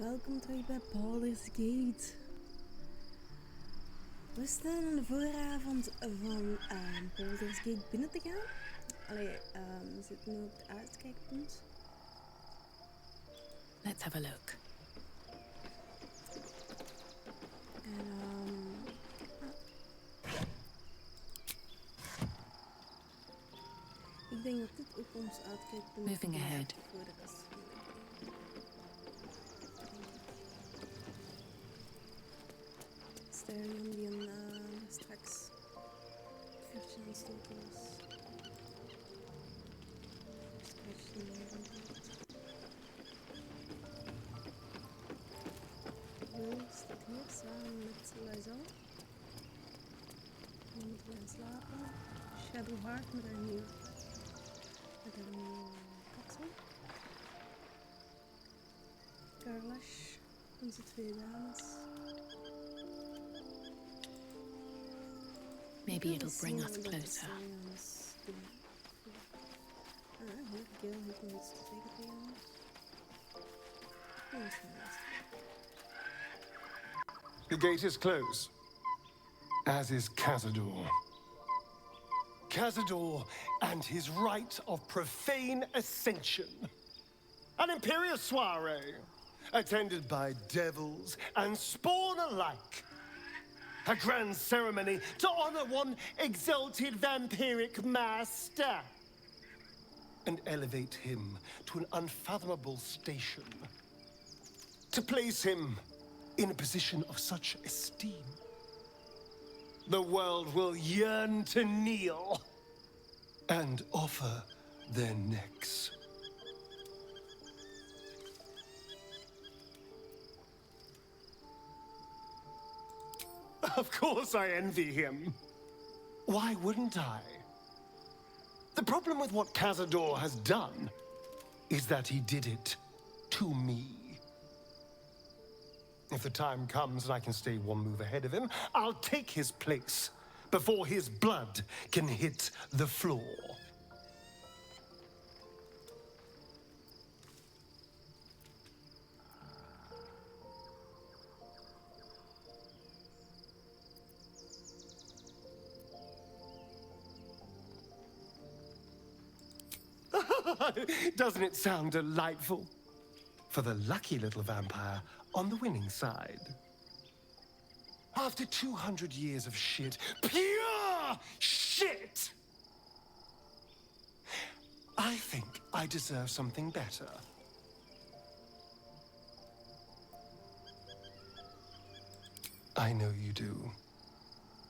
Welkom terug bij Baldur's Gate. We staan aan de vooravond van Baldur's Gate binnen te gaan. We zitten nu op het uitkijkpunt. Let's have a look. Ik denk dat dit ook ons uitkijkpunt is. Moving ahead. Voor de rest van de game. Stereo die straks vuurtje aan het stoken was. Straks die leven. Wil staat hier samen met Lae'zel. We moeten gaan slapen. Shadowheart met haar nieuwe kapsel. Karlash, onze twee dames. Maybe it'll bring us closer. Hier, Gil heeft nog iets te zeggen tegen ons. The gate is closed, as is Cazador. Cazador and his rite of profane ascension. An imperial soiree, attended by devils and spawn alike. A grand ceremony to honor one exalted vampiric master. And elevate him to an unfathomable station. To place him in a position of such esteem, the world will yearn to kneel and offer their necks. Of course I envy him. Why wouldn't I? The problem with what Cazador has done is that he did it to me. If the time comes and I can stay one move ahead of him, I'll take his place before his blood can hit the floor. Doesn't it sound delightful? For the lucky little vampire on the winning side. After 200 years of shit, pure shit, I think I deserve something better. I know you do.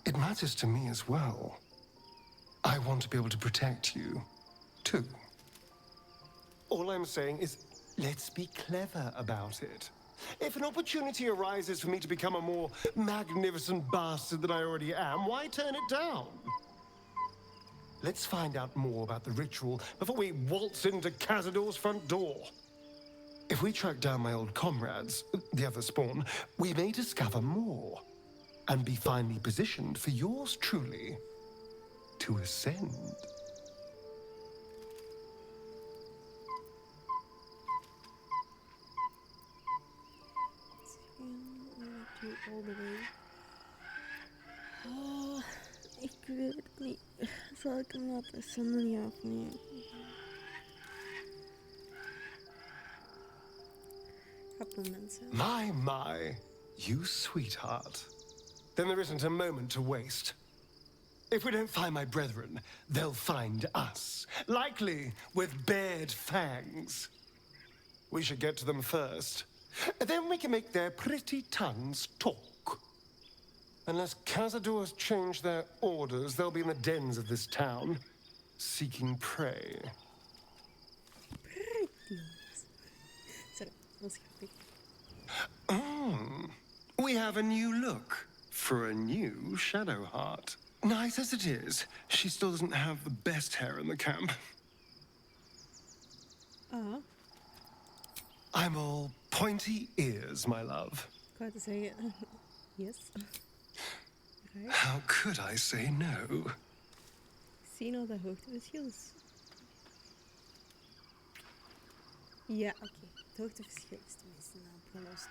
It matters to me as well. I want to be able to protect you, too. All I'm saying is, let's be clever about it. If an opportunity arises for me to become a more magnificent bastard than I already am, why turn it down? Let's find out more about the ritual before we waltz into Cazador's front door. If we track down my old comrades, the other spawn, we may discover more and be finally positioned for yours truly to ascend. All the way. Oh, ik weet het niet. Zal ik hem laten zenden, ja of nee? Grappig mensen. My, you sweetheart. Then there isn't a moment to waste. If we don't find my brethren, they'll find us. Likely with bared fangs. We should get to them first. Then we can make their pretty tongues talk. Unless Cazador's changed their orders, they'll be in the dens of this town, seeking prey. Sorry, dat was grappig. We have a new look for a new Shadowheart. Nice as it is, she still doesn't have the best hair in the camp. I'm all pointy ears, my love. Ik wou te zeggen, yes. Right. How could I say no? Zie nou dat hoogteverschil is. Ja, oké. Het hoogteverschil is tenminste opgelost.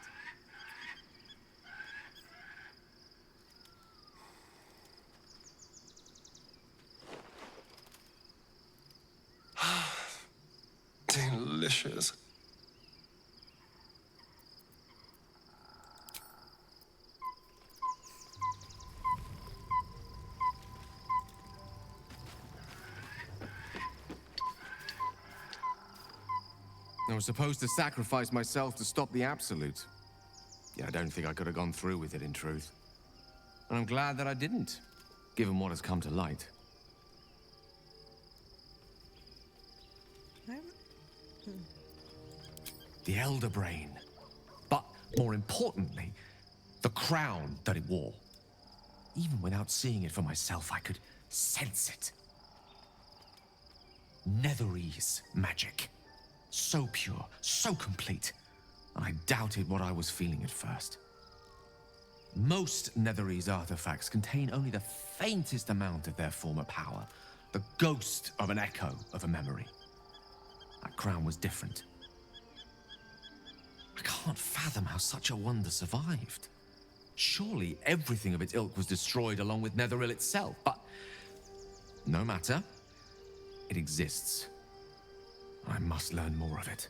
Delicious. I was supposed to sacrifice myself to stop the Absolute. Yeah, I don't think I could have gone through with it, in truth. And I'm glad that I didn't, given what has come to light. The Elder Brain. But, more importantly, the crown that it wore. Even without seeing it for myself, I could sense it. Netherese magic. So pure, so complete. I doubted what I was feeling at first. Most Netherese artifacts contain only the faintest amount of their former power, the ghost of an echo of a memory. That crown was different. I can't fathom how such a wonder survived. Surely everything of its ilk was destroyed along with Netheril itself, but no matter. It exists. I must learn more of it.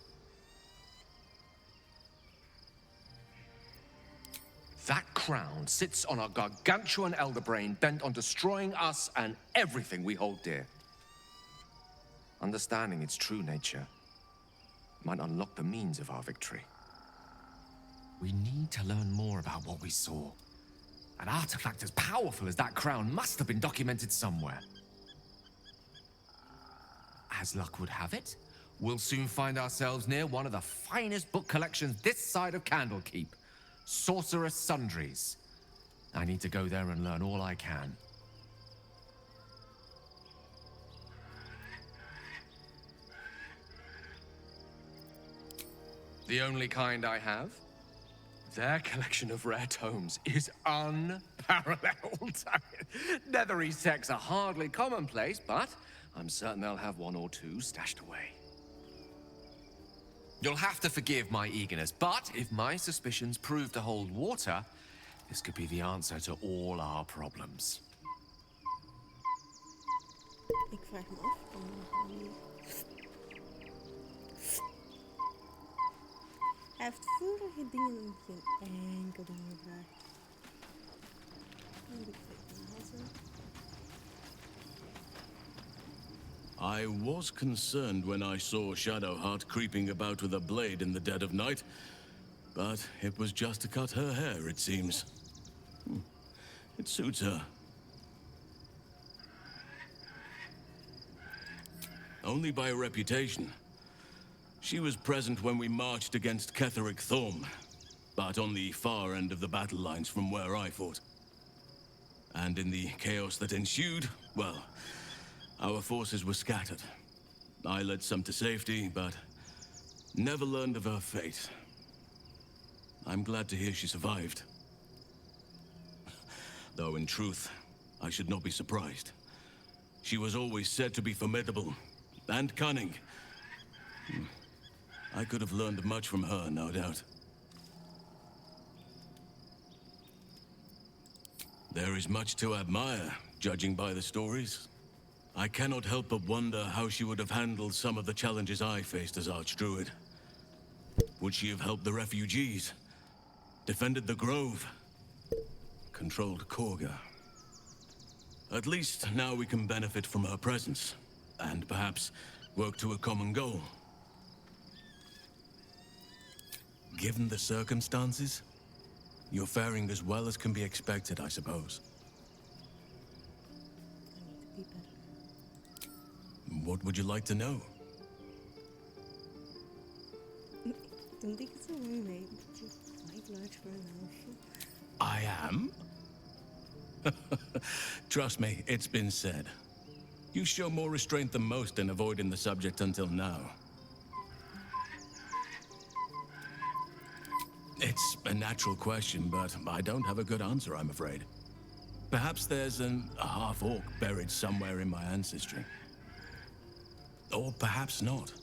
That crown sits on a gargantuan elder brain bent on destroying us and everything we hold dear. Understanding its true nature might unlock the means of our victory. We need to learn more about what we saw. An artifact as powerful as that crown must have been documented somewhere. As luck would have it, we'll soon find ourselves near one of the finest book collections this side of Candlekeep. Sorcerous Sundries. I need to go there and learn all I can. The only kind I have? Their collection of rare tomes is unparalleled. Netherese texts are hardly commonplace, but I'm certain they'll have one or two stashed away. You'll have to forgive my eagerness, but if my suspicions prove to hold water, this could be the answer to all our problems. Ik vraag me af. Hij heeft vorige dingen geen enkel ding gevraagd. I was concerned when I saw Shadowheart creeping about with a blade in the dead of night, but it was just to cut her hair, it seems. It suits her. Only by reputation. She was present when we marched against Ketheric Thorm, but on the far end of the battle lines from where I fought. And in the chaos that ensued, well, our forces were scattered. I led some to safety, but never learned of her fate. I'm glad to hear she survived. Though in truth, I should not be surprised. She was always said to be formidable and cunning. I could have learned much from her, no doubt. There is much to admire, judging by the stories. I cannot help but wonder how she would have handled some of the challenges I faced as Archdruid. Would she have helped the refugees? Defended the Grove? Controlled Korga? At least now we can benefit from her presence, and perhaps work to a common goal. Given the circumstances, you're faring as well as can be expected, I suppose. What would you like to know? Don't think it's so long, mate. Just quite large for an elf. I am? Trust me, it's been said. You show more restraint than most in avoiding the subject until now. It's a natural question, but I don't have a good answer, I'm afraid. Perhaps there's a half-orc buried somewhere in my ancestry. Or perhaps not.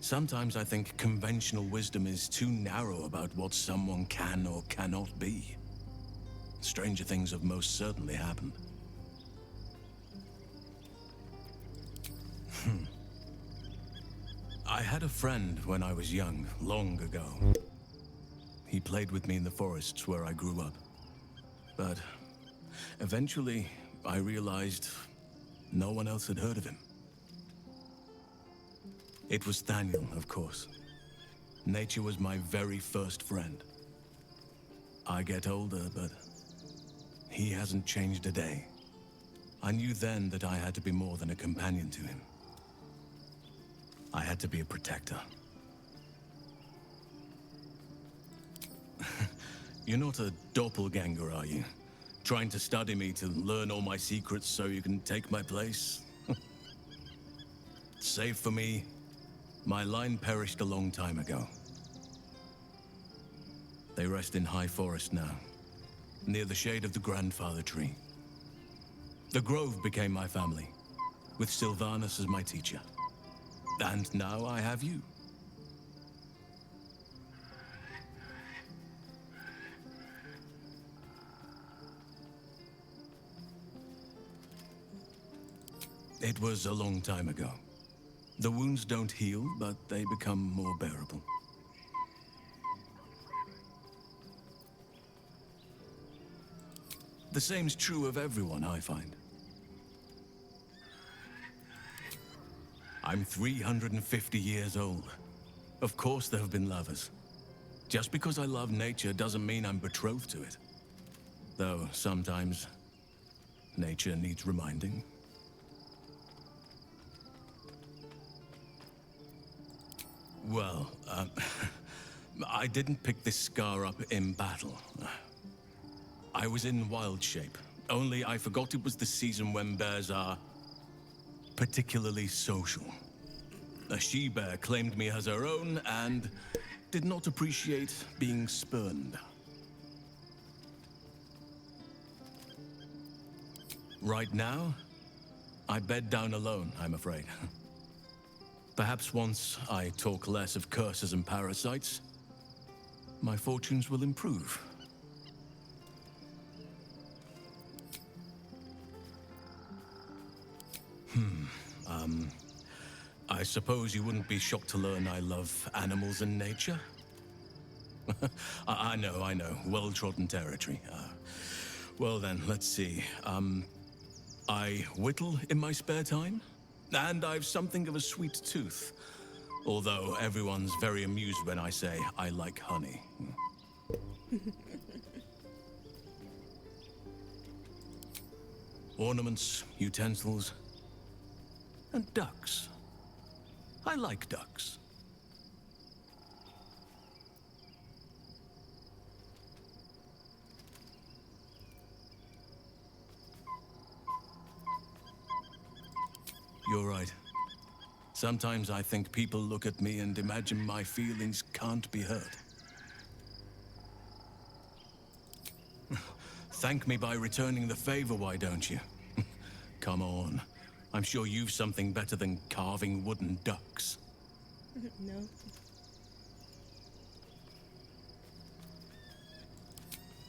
Sometimes I think conventional wisdom is too narrow about what someone can or cannot be. Stranger things have most certainly happened. I had a friend when I was young, long ago. He played with me in the forests where I grew up. But eventually, I realized no one else had heard of him. It was Daniel, of course. Nature was my very first friend. I get older, but he hasn't changed a day. I knew then that I had to be more than a companion to him. I had to be a protector. You're not a doppelganger, are you? Trying to study me to learn all my secrets so you can take my place? Save for me, my line perished a long time ago. They rest in high forest now, near the shade of the grandfather tree. The grove became my family, with Sylvanus as my teacher. And now I have you. It was a long time ago. The wounds don't heal, but they become more bearable. The same's true of everyone, I find. I'm 350 years old. Of course there have been lovers. Just because I love nature doesn't mean I'm betrothed to it. Though sometimes nature needs reminding. Well, I didn't pick this scar up in battle. I was in wild shape, only I forgot it was the season when bears are particularly social. A she-bear claimed me as her own and did not appreciate being spurned. Right now, I bed down alone, I'm afraid. Perhaps once I talk less of curses and parasites, my fortunes will improve. I suppose you wouldn't be shocked to learn I love animals and nature? I know, well-trodden territory. Well then, let's see. I whittle in my spare time, and I've something of a sweet tooth. Although everyone's very amused when I say I like honey. Ornaments, utensils, and ducks. I like ducks. You're right. Sometimes I think people look at me and imagine my feelings can't be hurt. Thank me by returning the favor, why don't you? Come on. I'm sure you've something better than carving wooden ducks. No.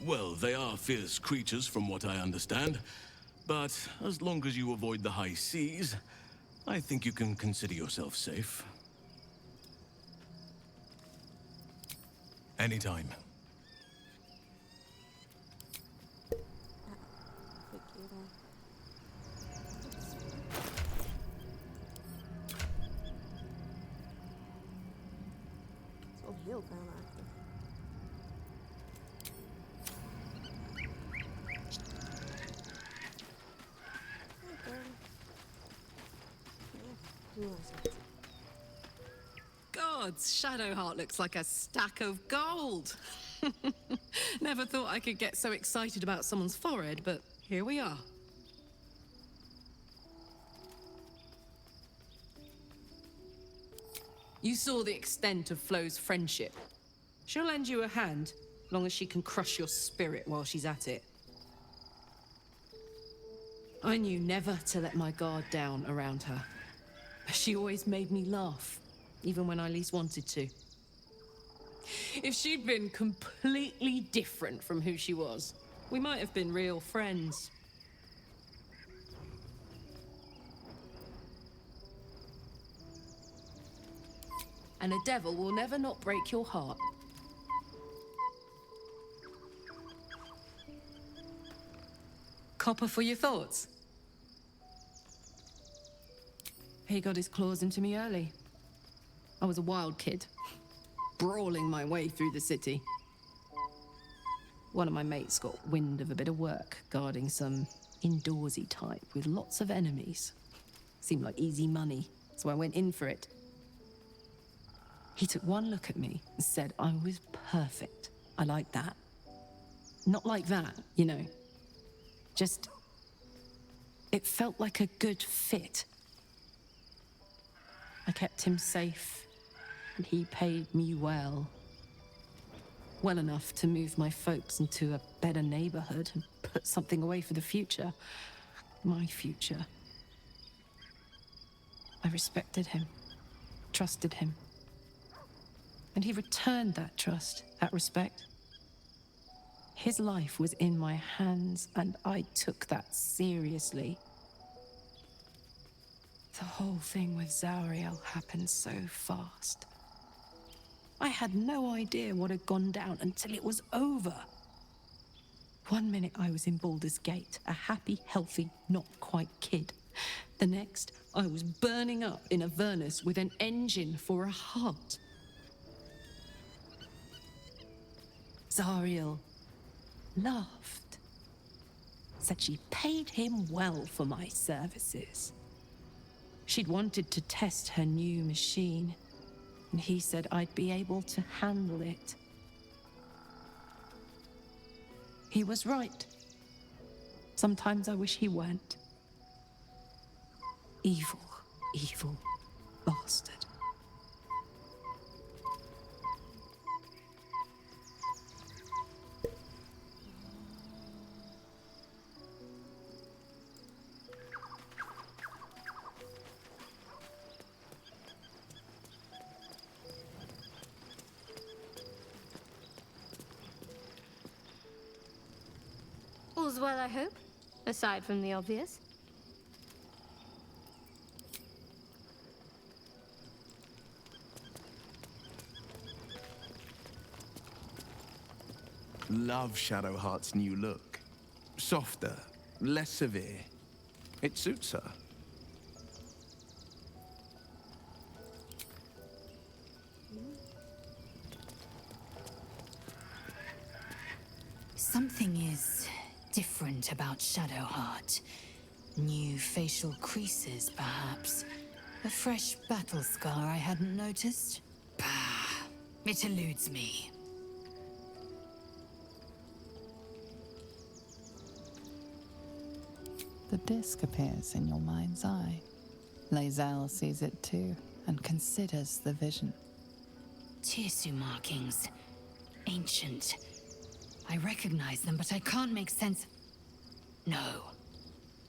Well, they are fierce creatures from what I understand. But as long as you avoid the high seas, I think you can consider yourself safe. Anytime. Het is wel heel kraanachtig. Oké. Ja, hoe was het? Gods, Shadowheart looks like a stack of gold. Never thought I could get so excited about someone's forehead, but here we are. You saw the extent of Flo's friendship. She'll lend you a hand, long as she can crush your spirit while she's at it. I knew never to let my guard down around her. She always made me laugh. even when I least wanted to. If she'd been completely different from who she was, we might have been real friends. And a devil will never not break your heart. Copper for your thoughts? He got his claws into me early. I was a wild kid, brawling my way through the city. One of my mates got wind of a bit of work guarding some indoorsy type with lots of enemies. Seemed like easy money, so I went in for it. He took one look at me and said I was perfect. I like that. Not like that, you know. Just, it felt like a good fit. I kept him safe, and he paid me well. Well enough to move my folks into a better neighborhood and put something away for the future. My future. I respected him, trusted him. And he returned that trust, that respect. His life was in my hands, and I took that seriously. The whole thing with Zauriel happened so fast. I had no idea what had gone down until it was over. One minute I was in Baldur's Gate, a happy, healthy, not quite kid. The next, I was burning up in Avernus with an engine for a heart. Zauriel laughed, said she paid him well for my services. She'd wanted to test her new machine, and he said I'd be able to handle it. He was right. Sometimes I wish he weren't. Evil, evil bastard. All's well, I hope, aside from the obvious. Love Shadowheart's new look. Softer, less severe. It suits her. Something is different about Shadowheart. New facial creases, perhaps. A fresh battle scar I hadn't noticed. Bah, it eludes me. The disc appears in your mind's eye. Lae'zel sees it too, and considers the vision. Tirsu markings. Ancient. I recognize them, but I can't make sense. No.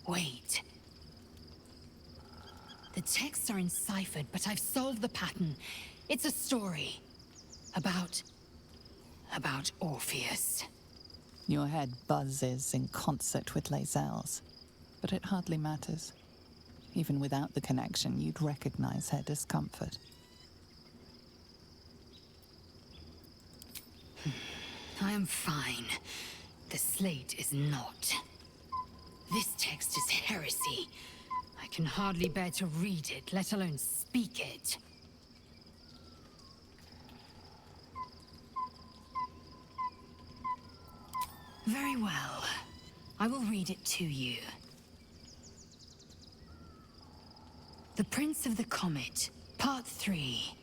Wait. The texts are enciphered, but I've solved the pattern. It's a story. About Orpheus. Your head buzzes in concert with Lae'zel's, but it hardly matters. Even without the connection, you'd recognize her discomfort. I am fine. The slate is not. This text is heresy. I can hardly bear to read it, let alone speak it. Very well. I will read it to you. The Prince of the Comet, Part 3.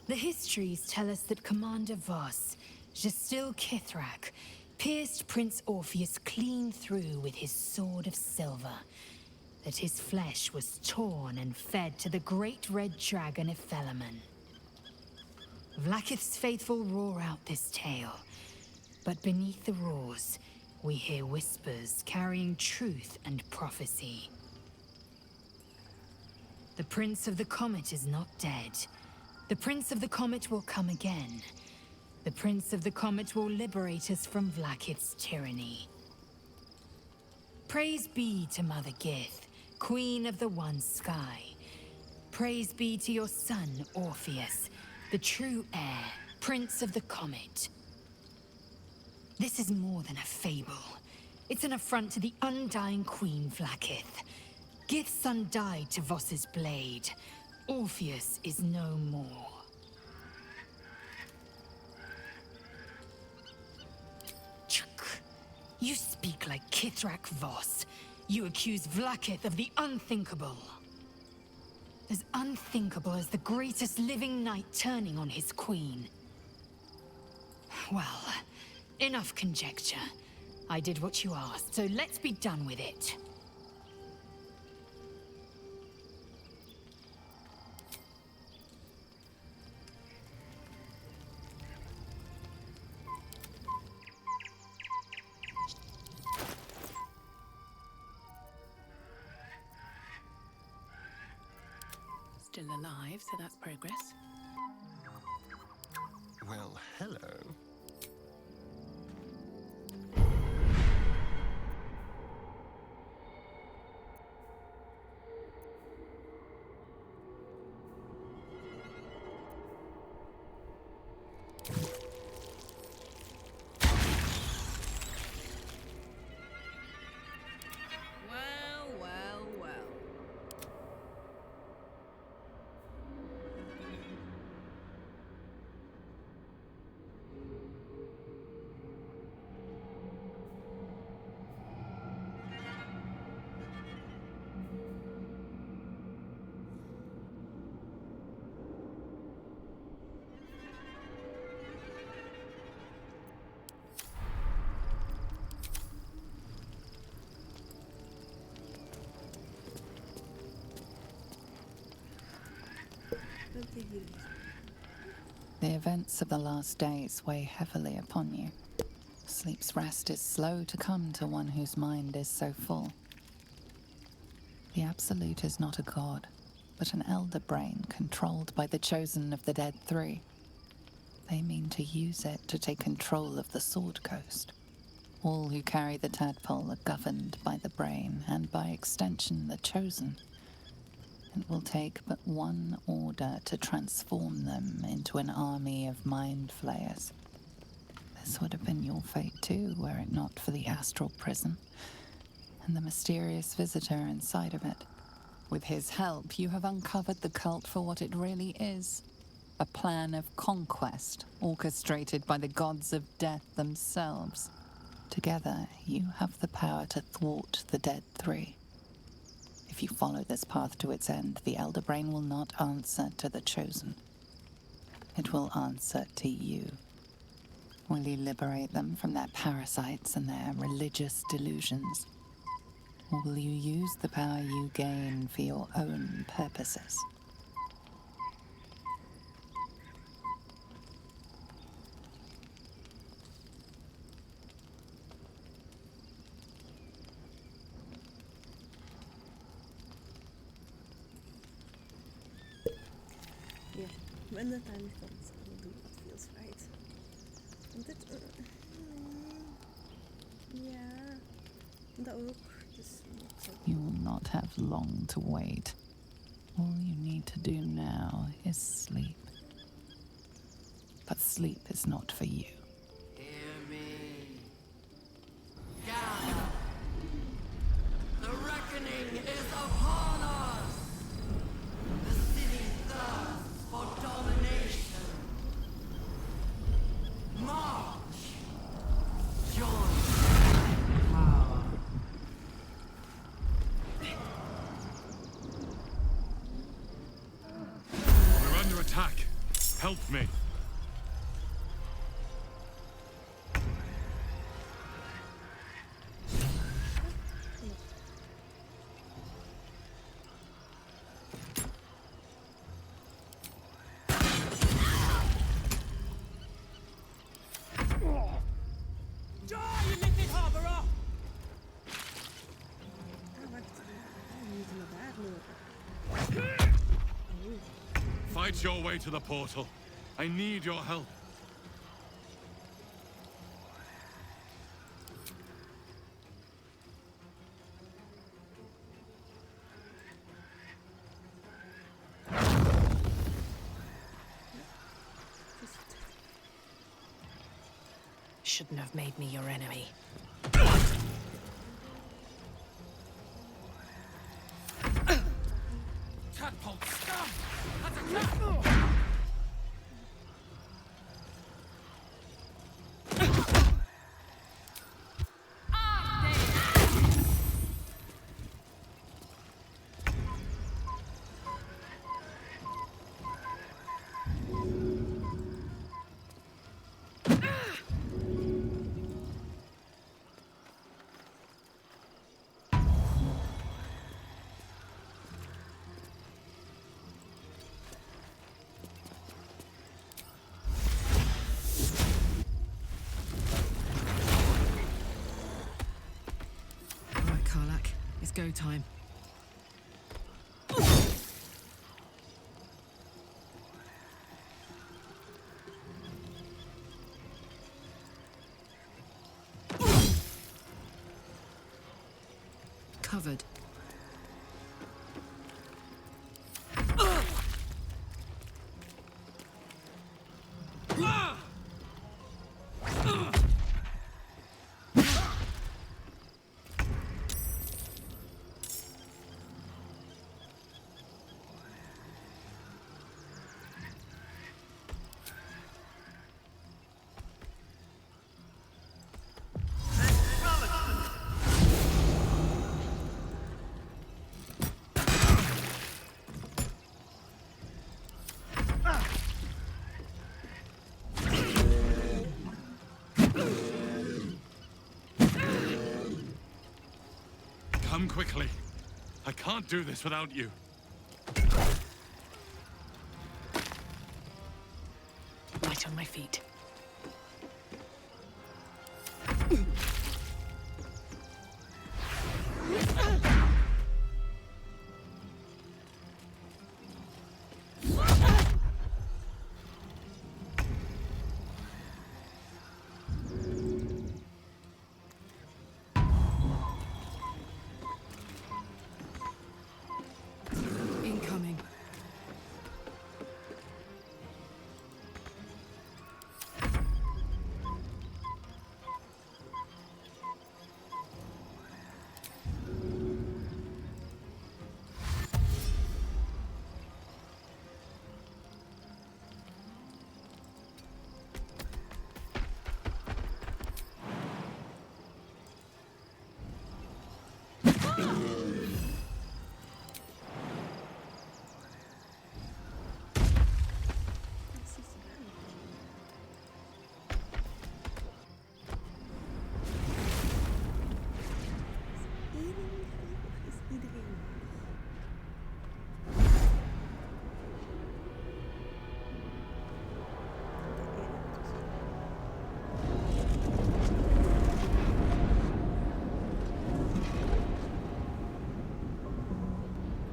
The histories tell us that Commander Voss, Gestil Kithrak, pierced Prince Orpheus clean through with his sword of silver, that his flesh was torn and fed to the great red dragon Ephelaman. Vlaakith's faithful roar out this tale, but beneath the roars, we hear whispers carrying truth and prophecy. The Prince of the Comet is not dead. The Prince of the Comet will come again. The Prince of the Comet will liberate us from Vlaakith's tyranny. Praise be to Mother Gith, Queen of the One Sky. Praise be to your son, Orpheus, the true heir, Prince of the Comet. This is more than a fable. It's an affront to the undying Queen Vlaakith. Gith's son died to Voss's blade. Orpheus is no more. You speak like Kithrak Voss. You accuse Vlaakith of the unthinkable. As unthinkable as the greatest living knight turning on his queen. Well, enough conjecture. I did what you asked, so let's be done with it. Still alive, so that's progress. Well, hello. Well, well, well. The events of the last days weigh heavily upon you. Sleep's rest is slow to come to one whose mind is so full. The Absolute is not a god, but an elder brain controlled by the chosen of the Dead Three. They mean to use it to take control of the Sword Coast. All who carry the tadpole are governed by the brain, and by extension the chosen. It will take but one order to transform them into an army of mind flayers. This would have been your fate too, were it not for the astral prison and the mysterious visitor inside of it. With his help, you have uncovered the cult for what it really is. A plan of conquest orchestrated by the gods of death themselves. Together, you have the power to thwart the Dead Three. If you follow this path to its end, the Elder Brain will not answer to the Chosen. It will answer to you. Will you liberate them from their parasites and their religious delusions? Or will you use the power you gain for your own purposes? Ja, when the time comes, I will do what feels right. Want dit? Ja, dat ook. Dus niet zo. You will not have long to wait. All you need to do now is sleep. But sleep is not for you. Hear me. Gather. The reckoning is upon us. The city thirsts for domination. March. Join power. We're under attack. Help me. Die, you little harborer! Ah, wacht. We moeten naar daar lopen. Fight your way to the portal. I need your help. Shouldn't have made me your enemy. Tadpole, stop! That's a cat! It's go time. Covered. Come quickly. I can't do this without you. Light on my feet. Incoming.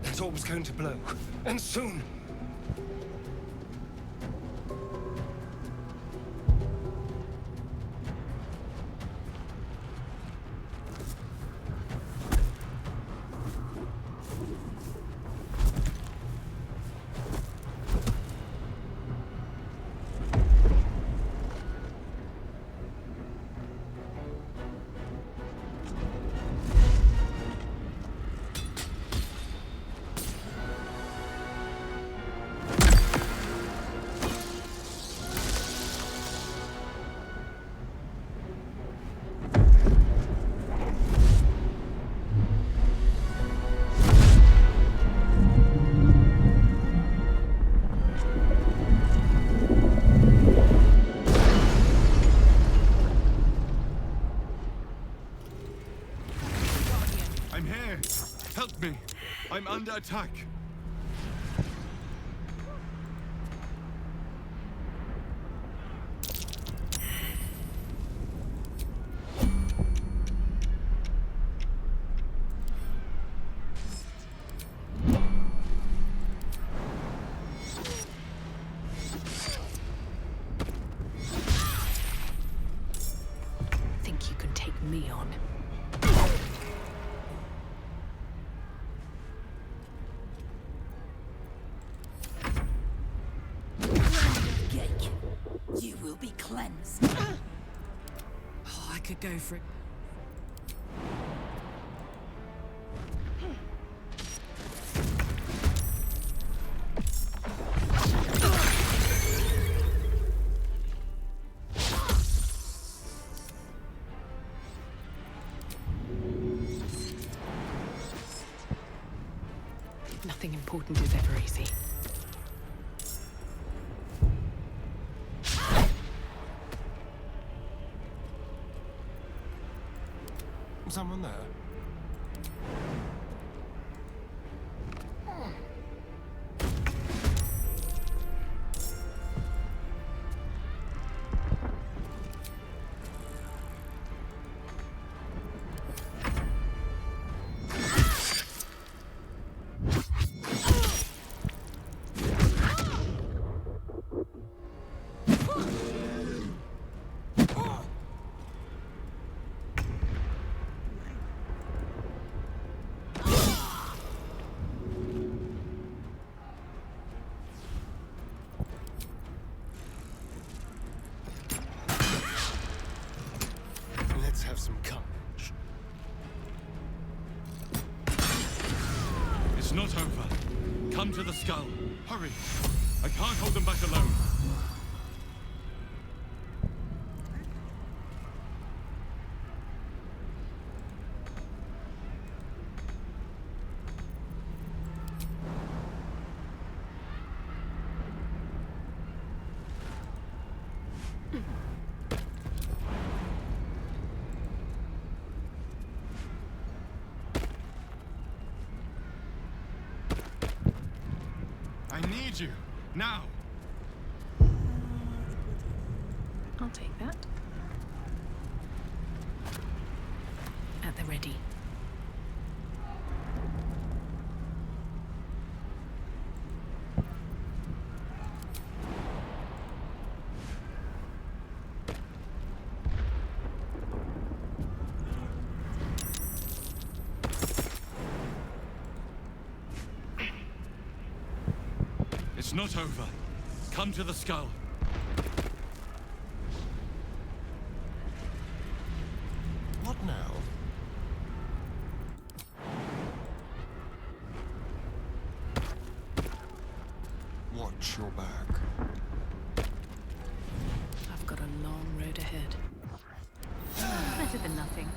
That orb was going to blow, and soon. I'm here. Help me. I'm under attack. be cleansed. Oh, I could go for it. Nothing important is ever easy. Someone there? Let's have some courage. It's not over. Come to the skull. Hurry. I can't hold them back alone. I need you. Now. I'll take that. At the ready. It's not over. Come to the skull. What now? Watch your back. I've got a long road ahead. Better than nothing.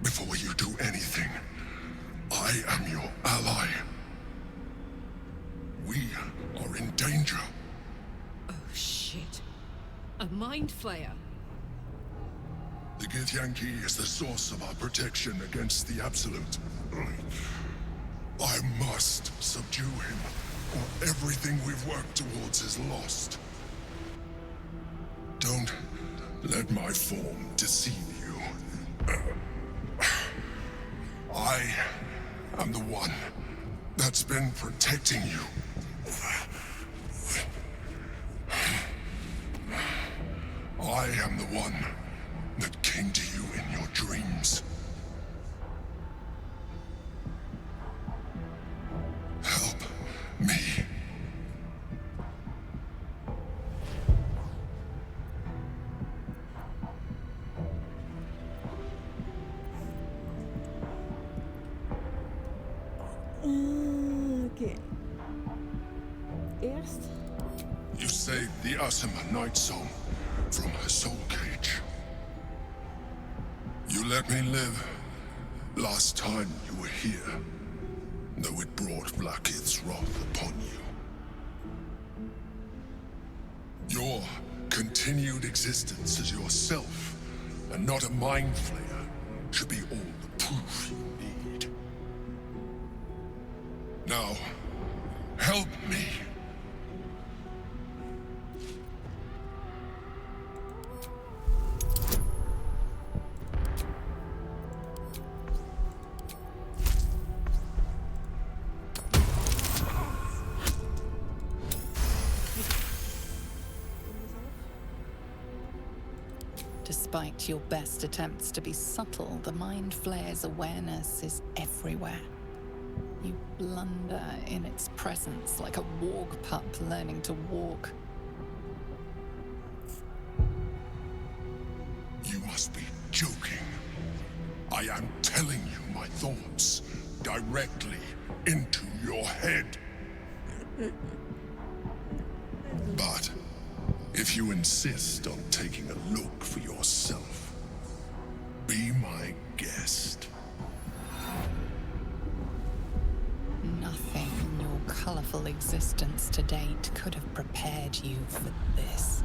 Before you do anything, I am your ally. We are in danger. Oh, shit. A mind flayer. The Githyanki is the source of our protection against the Absolute. I must subdue him, or everything we've worked towards is lost. Don't let my form deceive you. I am the one that's been protecting you. I am the one that came to you in your dreams. Help me. Oké. Eerst. You saved the Asima Night Zone from her soul cage. You let me live. Last time you were here, though it brought Blackith's wrath upon you. Your continued existence as yourself, and not a mind flayer, should be all the proof you need. Now, help me. Despite your best attempts to be subtle, the mind flayer's awareness is everywhere. You blunder in its presence like a warg pup learning to walk. You must be joking. I am telling you my thoughts directly into your head. But if you insist on taking a look for yourself, be my guest. Nothing in your colorful existence to date could have prepared you for this.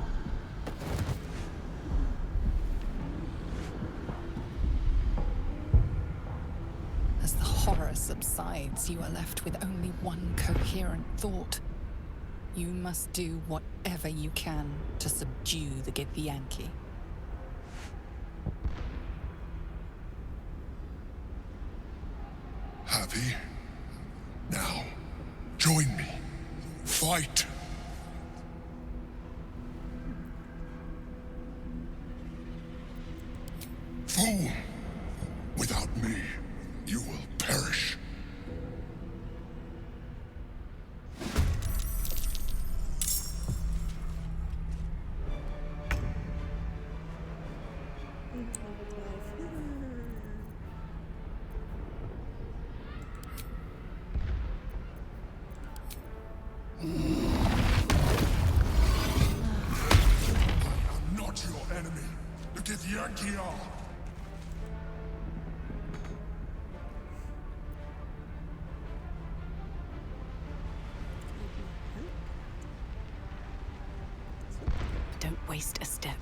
As the horror subsides, you are left with only one coherent thought. You must do whatever you can to subdue the Githyanki. Happy? Now, join me. Fight! Fool! Without me, you will perish. Don't waste a step.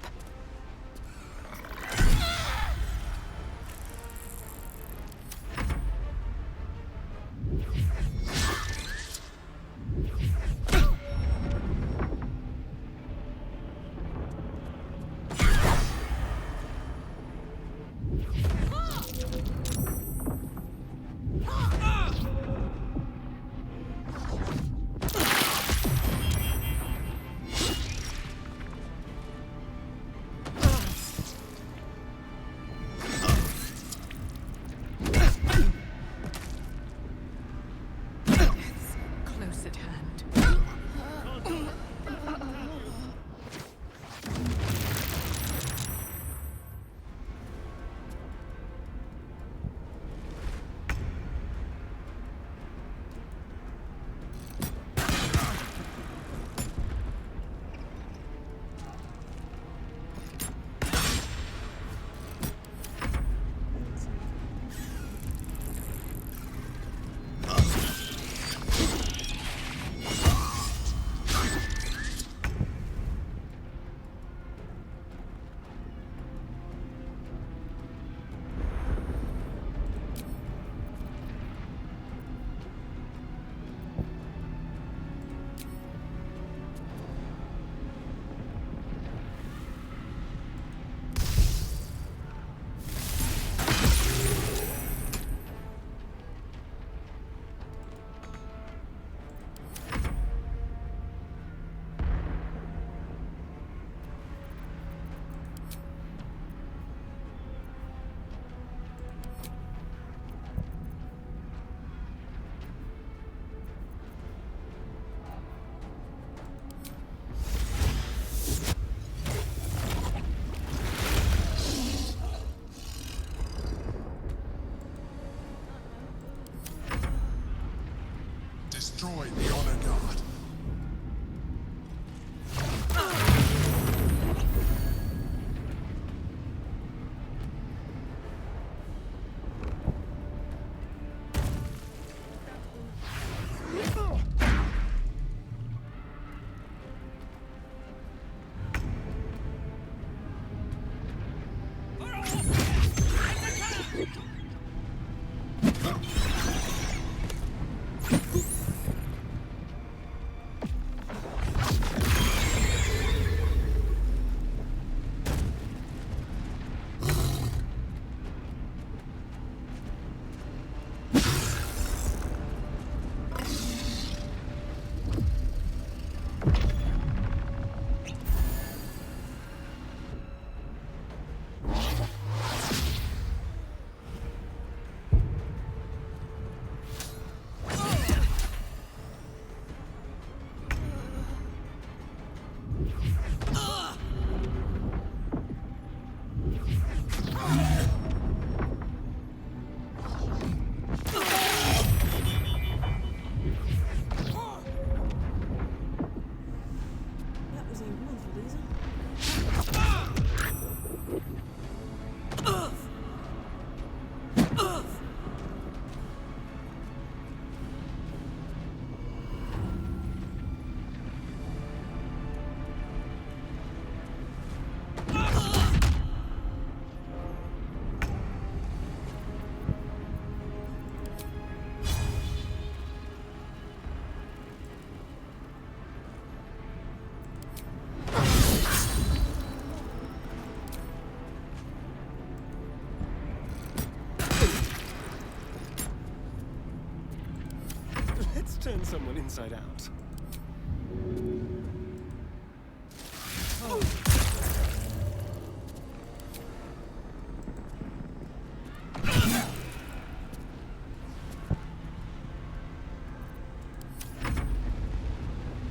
Turn someone inside out.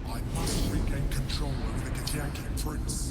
I must regain control over the Githyanki prince.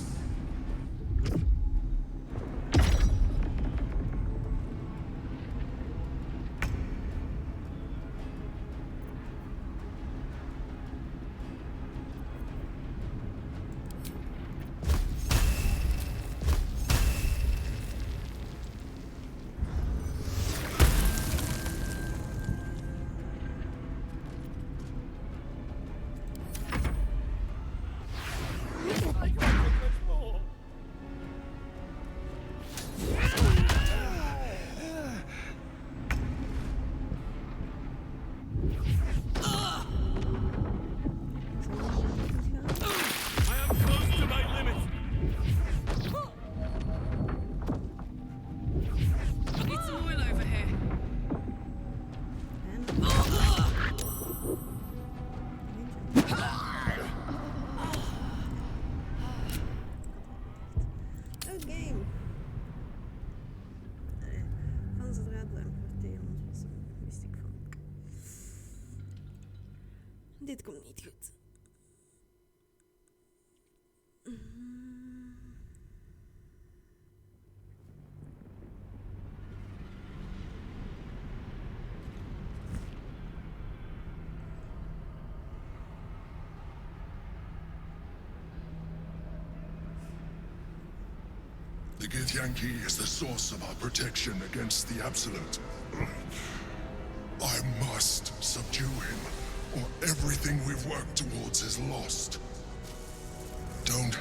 Dit komt niet goed. The Githyanki is the source of our protection against the Absolute. I must subdue him, or everything we've worked towards is lost. Don't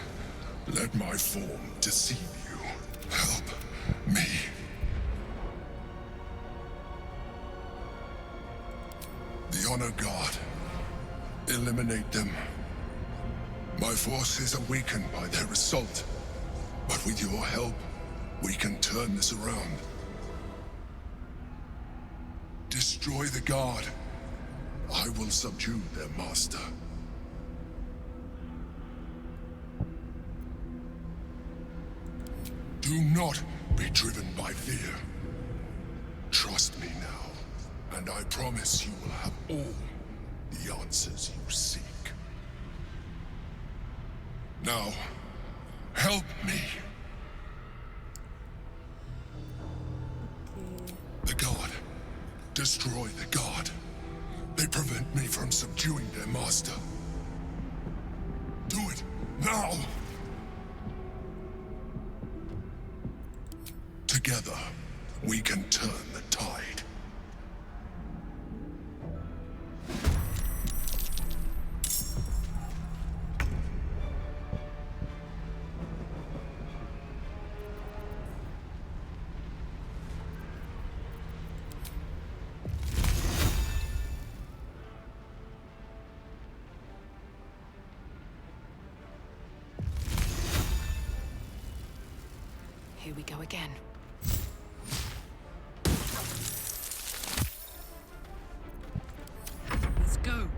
let my form deceive you. Help me. The Honor Guard. Eliminate them. My forces are weakened by their assault. But with your help, we can turn this around. Destroy the Guard. I will subdue their master. Do not be driven by fear. Trust me now, and I promise you will have all the answers you seek. Now, help me. The Guard. Destroy the Guard. They prevent me from subduing their master. Do it now. Together, we can turn the tide. Here we go again. Let's go.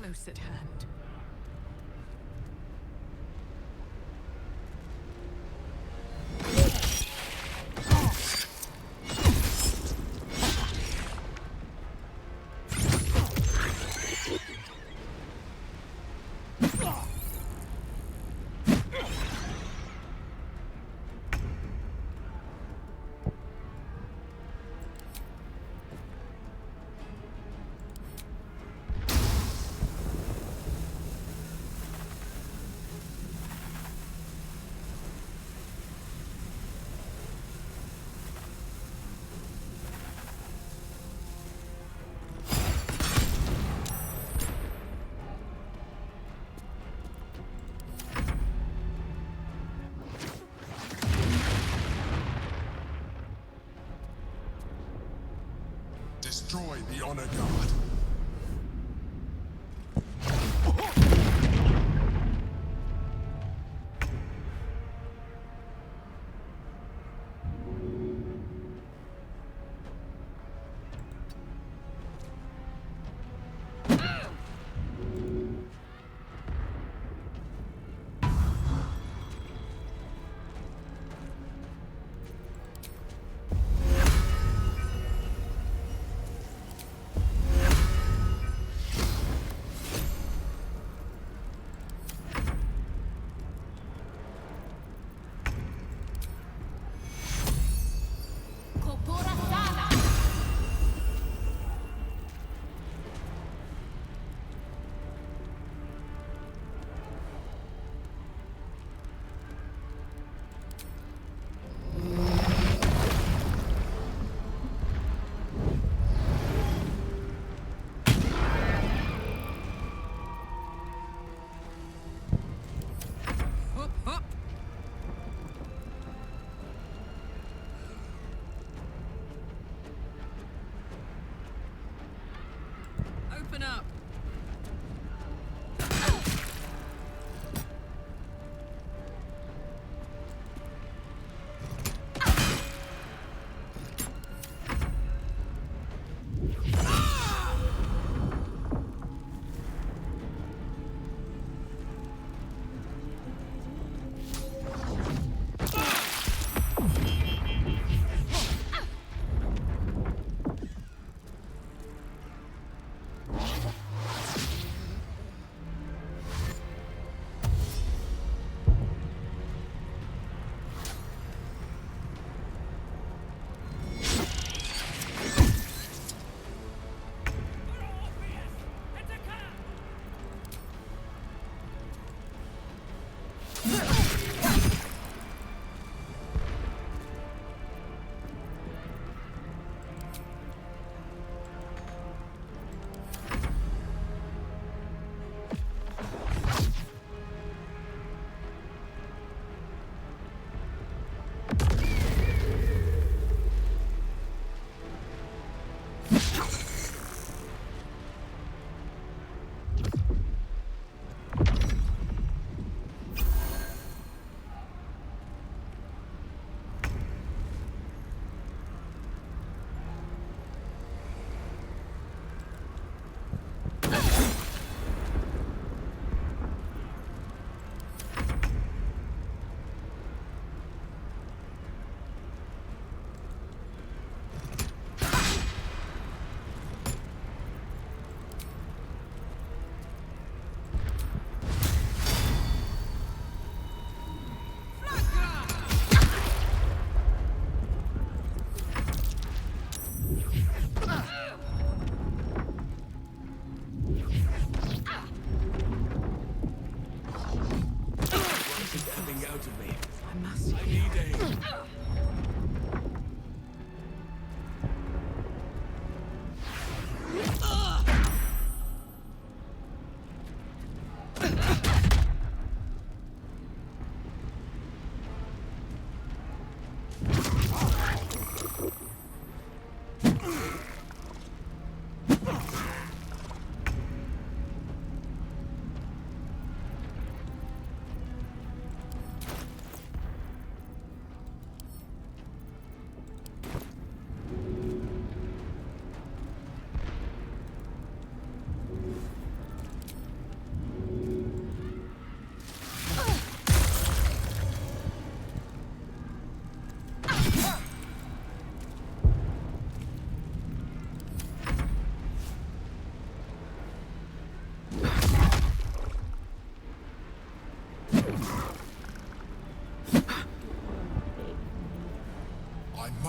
Close at hand. Destroy the honor guard.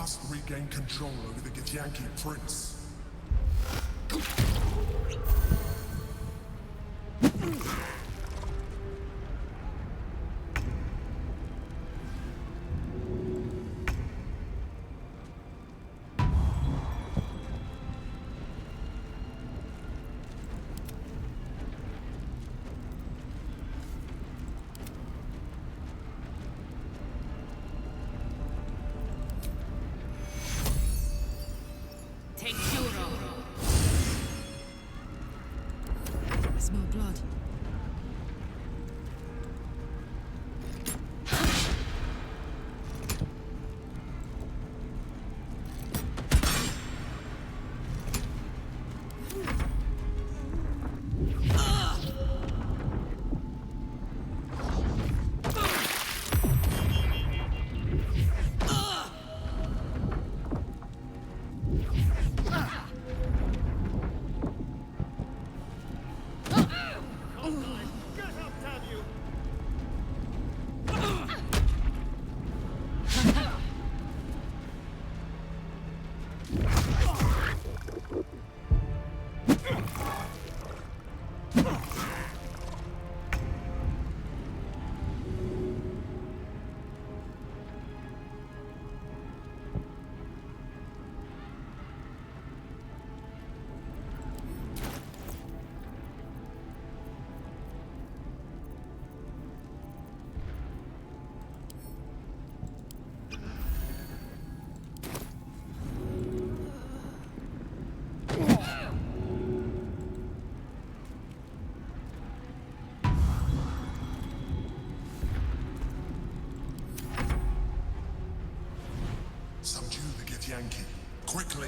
must regain control over the Githyanki prince. I smell blood. Subdue the Githyanki. Quickly!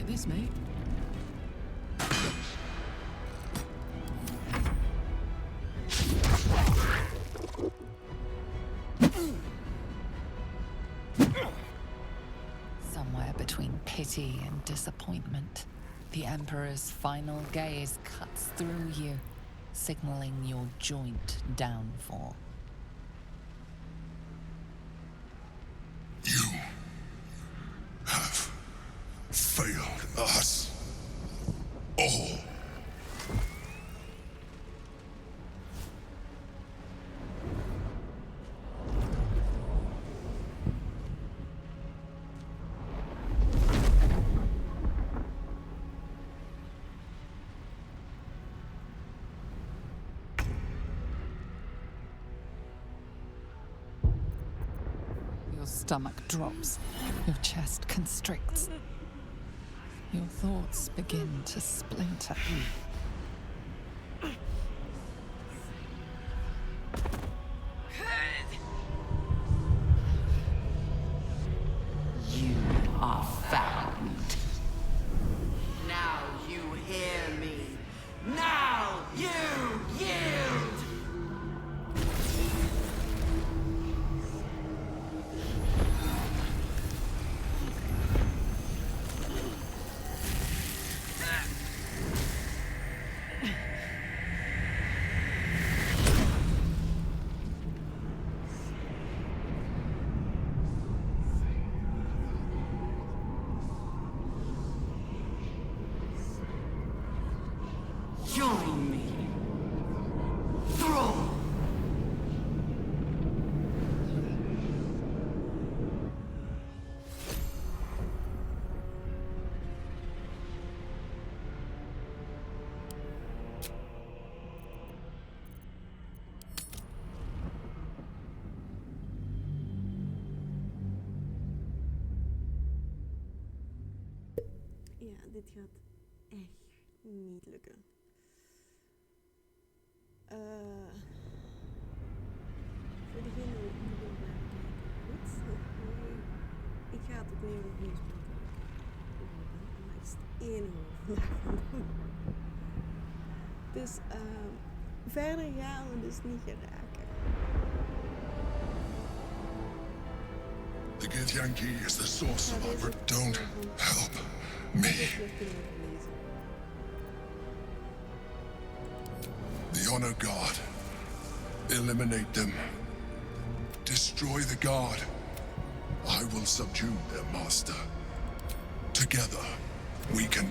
This, mate. Somewhere between pity and disappointment, the Emperor's final gaze cuts through you, signaling your joint downfall. You have failed us all. stomach drops. Your chest constricts. Your thoughts begin to splinter. You are found. Now you hear me. Now you yield! Join me. Throw. Ja, dit gaat echt niet lukken. Voor degene die niet wil blijven kijken. Goed. Ik ga het opnieuw nog eens proberen. Maar is 1 uur vandaag gaan doen. Dus verder gaan we dus niet geraken. The Githyanki is the source of our... Don't help me. The Honor God. Eliminate them. Destroy the God. I will subdue their master. Together, we can...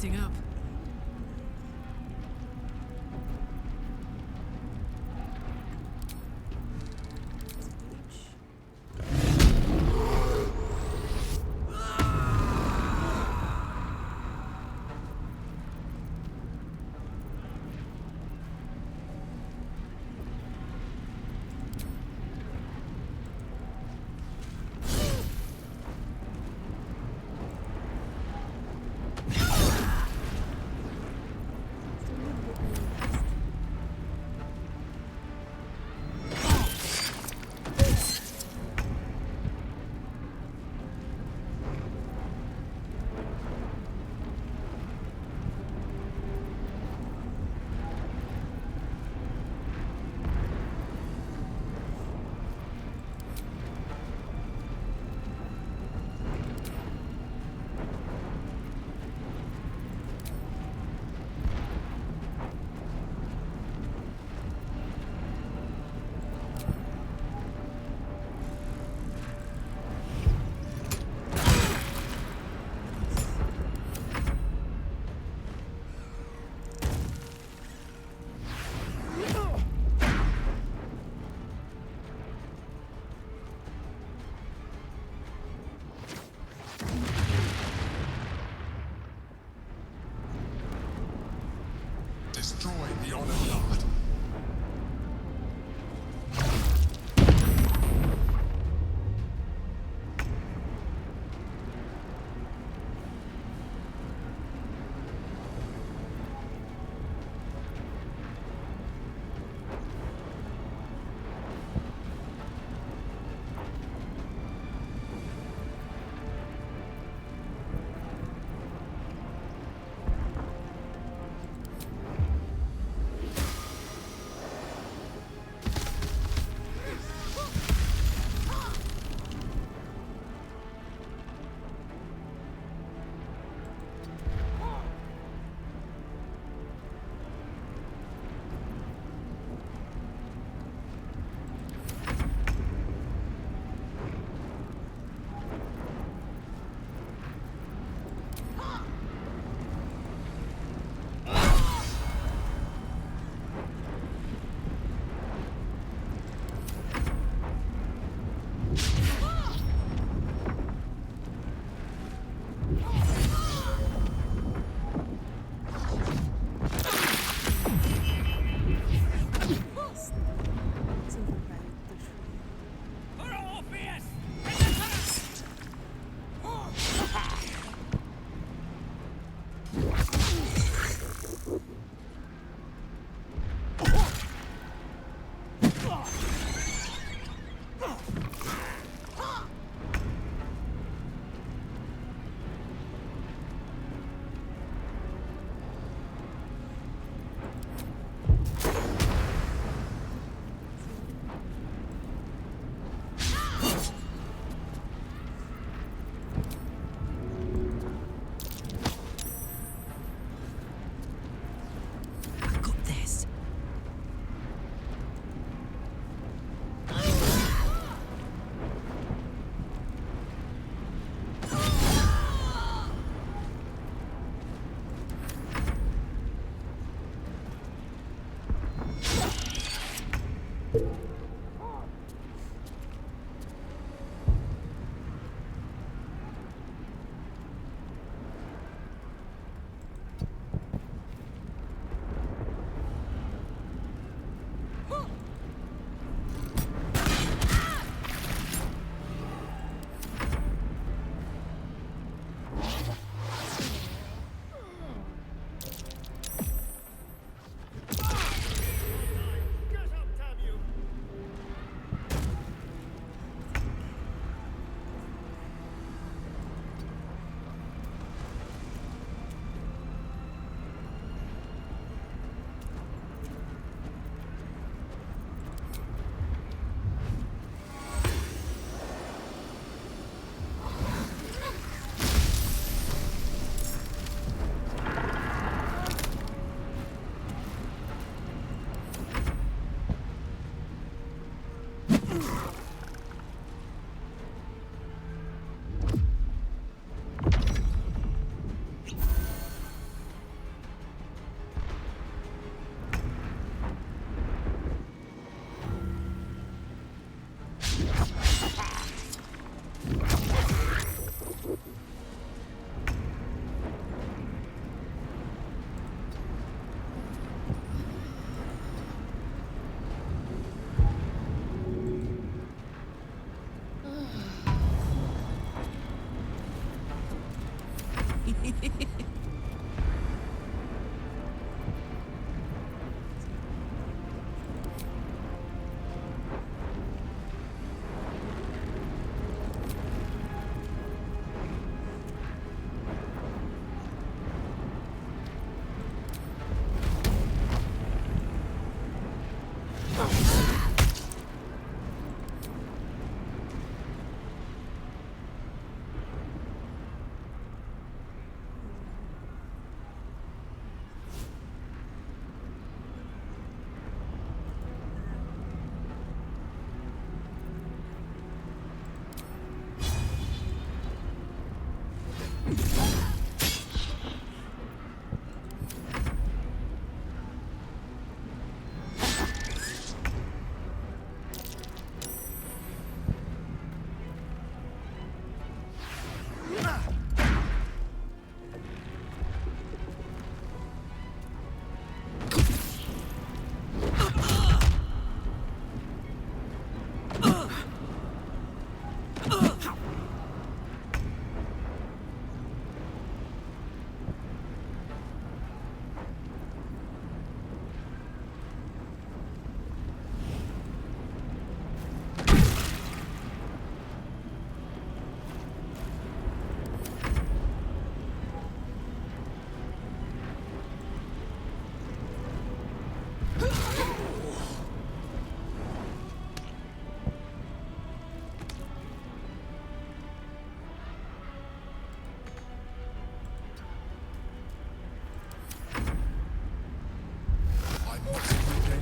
Up.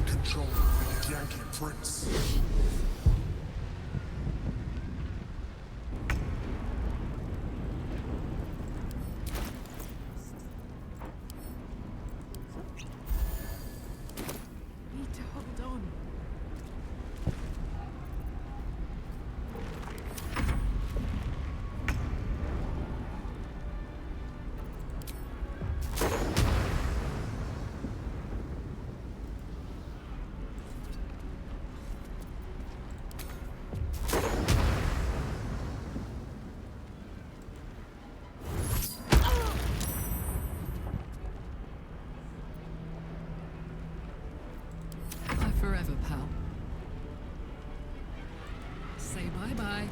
Control of the Yankee Prince. Need to hold on. Forever, pal. Say bye-bye.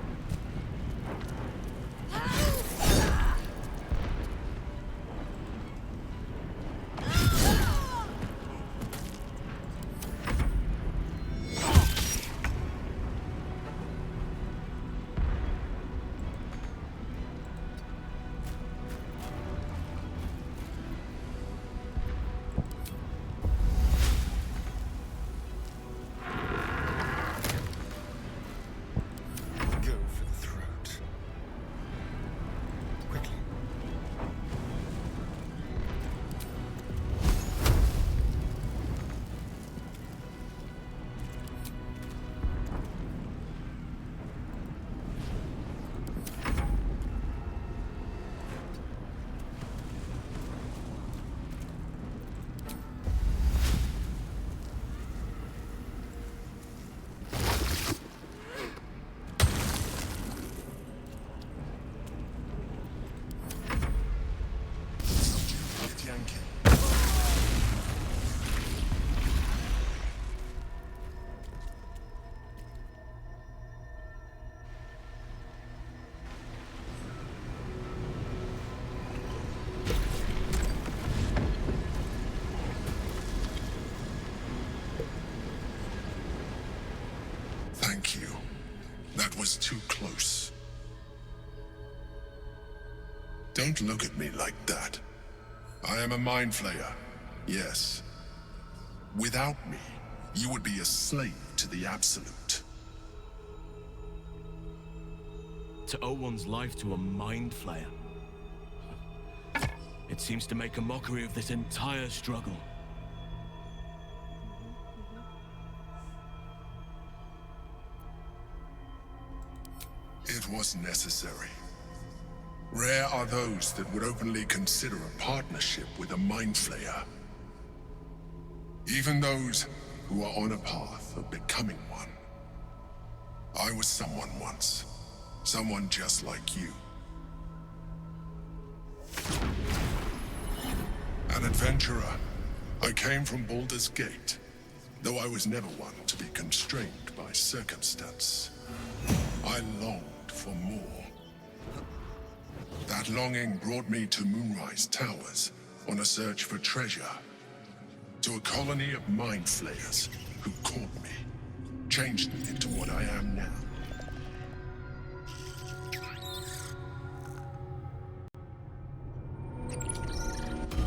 Thank you. That was too close. Don't look at me like that. I am a mind flayer, yes. Without me, you would be a slave to the Absolute. To owe one's life to a mind flayer. It seems to make a mockery of this entire struggle. It was necessary. Rare are those that would openly consider a partnership with a mind flayer. Even those who are on a path of becoming one. I was someone once. Someone just like you. Adventurer, I came from Baldur's Gate, though I was never one to be constrained by circumstance. I longed for more. That longing brought me to Moonrise Towers on a search for treasure. To a colony of mind flayers who caught me, changed me into what I am now.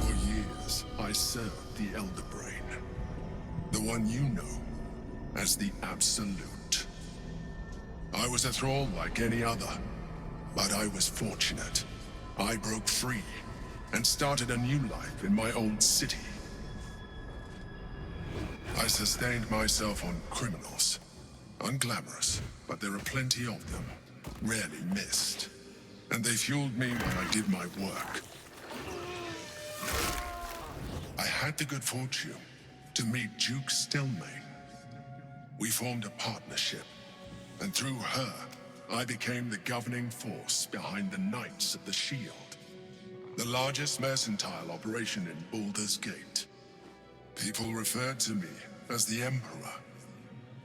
For years, I served the Elder Brain, the one you know as the Absolute. I was a thrall like any other, but I was fortunate. I broke free and started a new life in my old city. I sustained myself on criminals. Unglamorous, but there are plenty of them, rarely missed. And they fueled me when I did my work. I had the good fortune to meet Duke Stelmane. We formed a partnership, and through her, I became the governing force behind the Knights of the Shield, the largest mercantile operation in Baldur's Gate. People referred to me as the Emperor.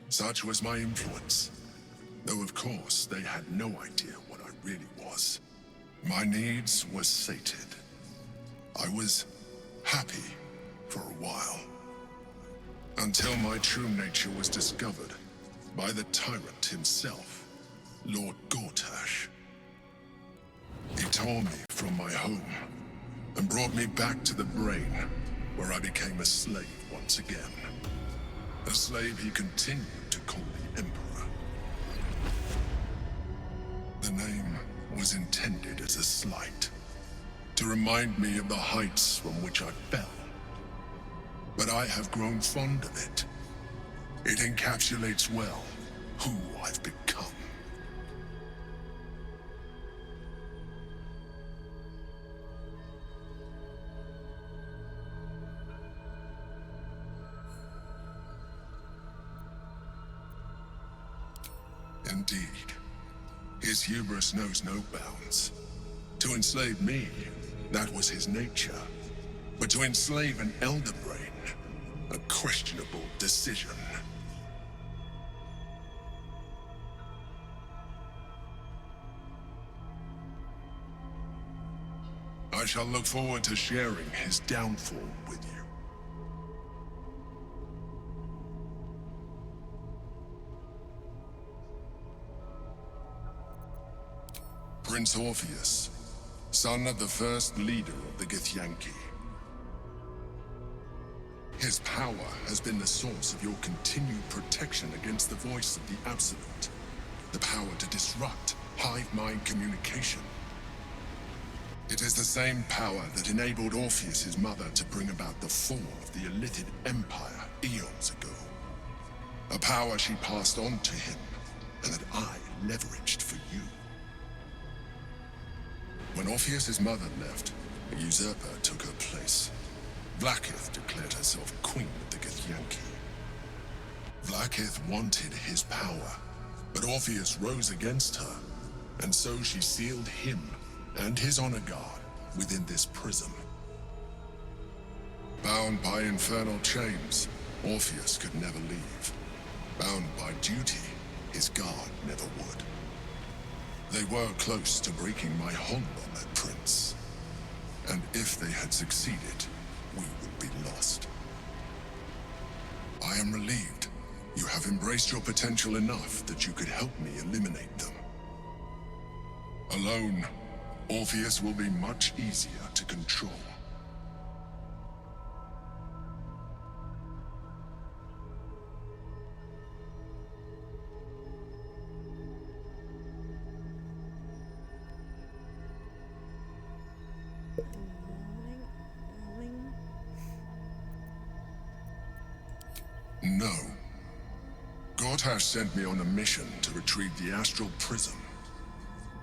Such was my influence, though of course they had no idea what I really was. My needs were sated. I was happy for a while, until my true nature was discovered by the tyrant himself, Lord Gortash. He tore me from my home and brought me back to the Brain, where I became a slave once again. A slave he continued to call the Emperor. The name was intended as a slight, to remind me of the heights from which I fell. But I have grown fond of it. It encapsulates well who I've become. Indeed, his hubris knows no bounds. To enslave me, that was his nature. But to enslave an Elder Brain, a questionable decision. I shall look forward to sharing his downfall with you. Prince Orpheus, son of the first leader of the Githyanki. His power has been the source of your continued protection against the voice of the Absolute. The power to disrupt hive mind communication. It is the same power that enabled Orpheus' mother to bring about the fall of the Illithid Empire eons ago. A power she passed on to him, and that I leveraged for you. When Orpheus' mother left, a usurper took her place. Vlaakith declared herself queen of the Githyanki. Vlaakith wanted his power, but Orpheus rose against her, and so she sealed him and his honor guard within this prison. Bound by infernal chains, Orpheus could never leave. Bound by duty, his guard never would. They were close to breaking my hold on that prince. And if they had succeeded, we would be lost. I am relieved you have embraced your potential enough that you could help me eliminate them. Alone, Orpheus will be much easier to control. No. Gortash sent me on a mission to retrieve the astral prism.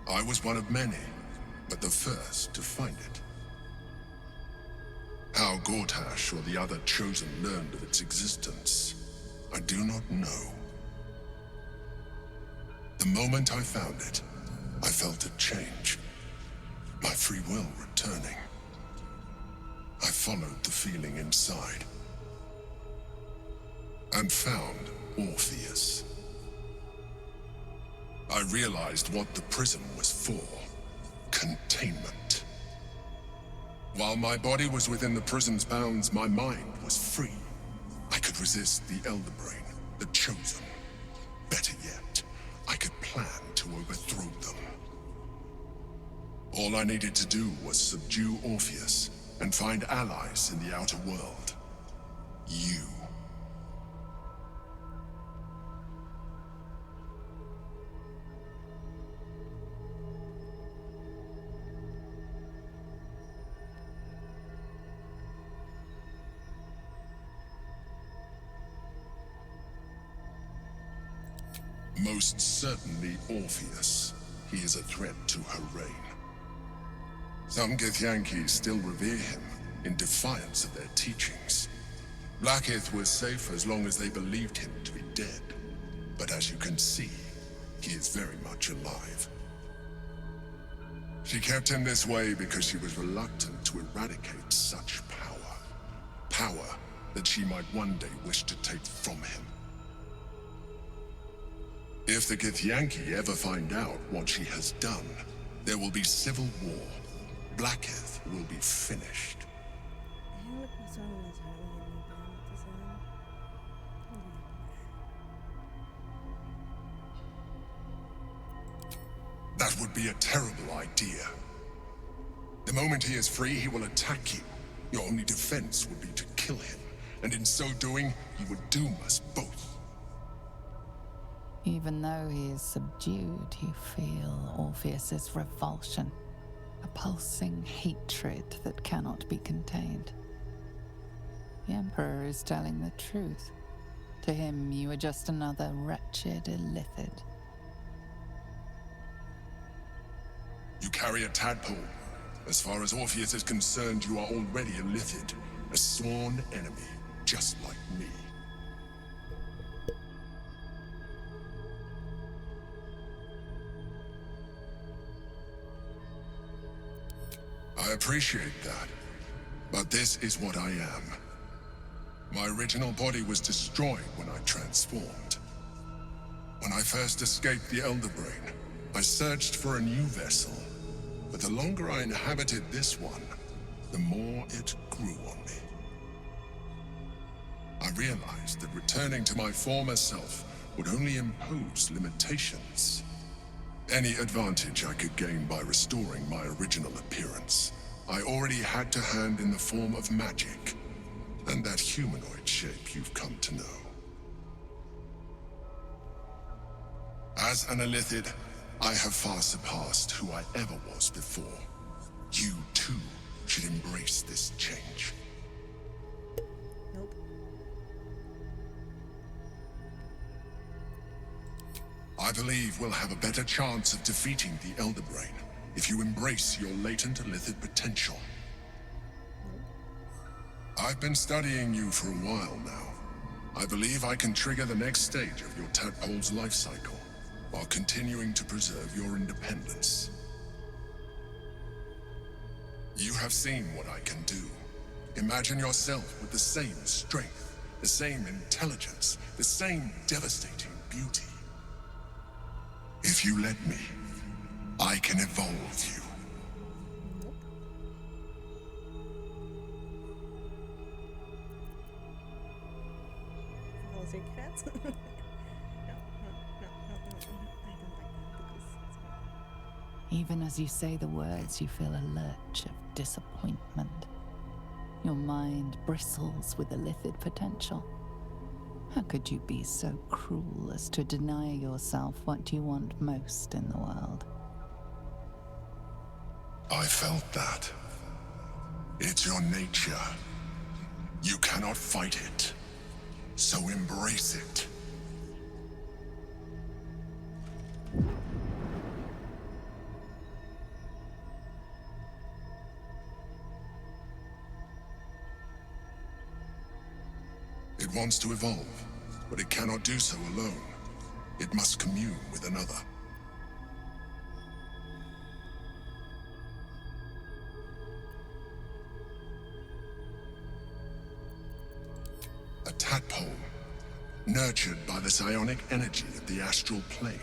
I was one of many, but the first to find it. How Gortash or the other Chosen learned of its existence, I do not know. The moment I found it, I felt a change. My free will returning. I followed the feeling inside and found Orpheus. I realized what the prison was for. Containment. While my body was within the prison's bounds, my mind was free. I could resist the Elder Brain, the Chosen. Better yet, I could plan to overthrow them. All I needed to do was subdue Orpheus and find allies in the outer world. You. Most certainly Orpheus. He is a threat to her reign. Some Githyanki still revere him, in defiance of their teachings. Blackith was safe as long as they believed him to be dead. But as you can see, he is very much alive. She kept him this way because she was reluctant to eradicate such power. Power that she might one day wish to take from him. If the Githyanki ever find out what she has done, there will be civil war. Blackith will be finished. That would be a terrible idea. The moment he is free, he will attack you. Your only defense would be to kill him, and in so doing, he would doom us both. Even though he is subdued, you feel Orpheus's revulsion, a pulsing hatred that cannot be contained. The Emperor is telling the truth. To him, you are just another wretched illithid. You carry a tadpole. As far as Orpheus is concerned, you are already a illithid, a sworn enemy, just like me. I appreciate that, but this is what I am. My original body was destroyed when I transformed. When I first escaped the Elder Brain, I searched for a new vessel, but the longer I inhabited this one, the more it grew on me. I realized that returning to my former self would only impose limitations. Any advantage I could gain by restoring my original appearance, I already had to hand in the form of magic, and that humanoid shape you've come to know. As an illithid, I have far surpassed who I ever was before. You, too, should embrace this change. Nope. I believe we'll have a better chance of defeating the Elder Brain if you embrace your latent illithid potential. I've been studying you for a while now. I believe I can trigger the next stage of your tadpole's life cycle, while continuing to preserve your independence. You have seen what I can do. Imagine yourself with the same strength, the same intelligence, the same devastating beauty. If you let me, I can evolve you. Verhaal secret. No, I don't like that because Even as you say the words, you feel a lurch of disappointment. Your mind bristles with illithid potential. How could you be so cruel as to deny yourself what you want most in the world? I felt that. It's your nature. You cannot fight it. So embrace it. It wants to evolve, but it cannot do so alone. It must commune with another. Tadpole, nurtured by the psionic energy of the astral plane.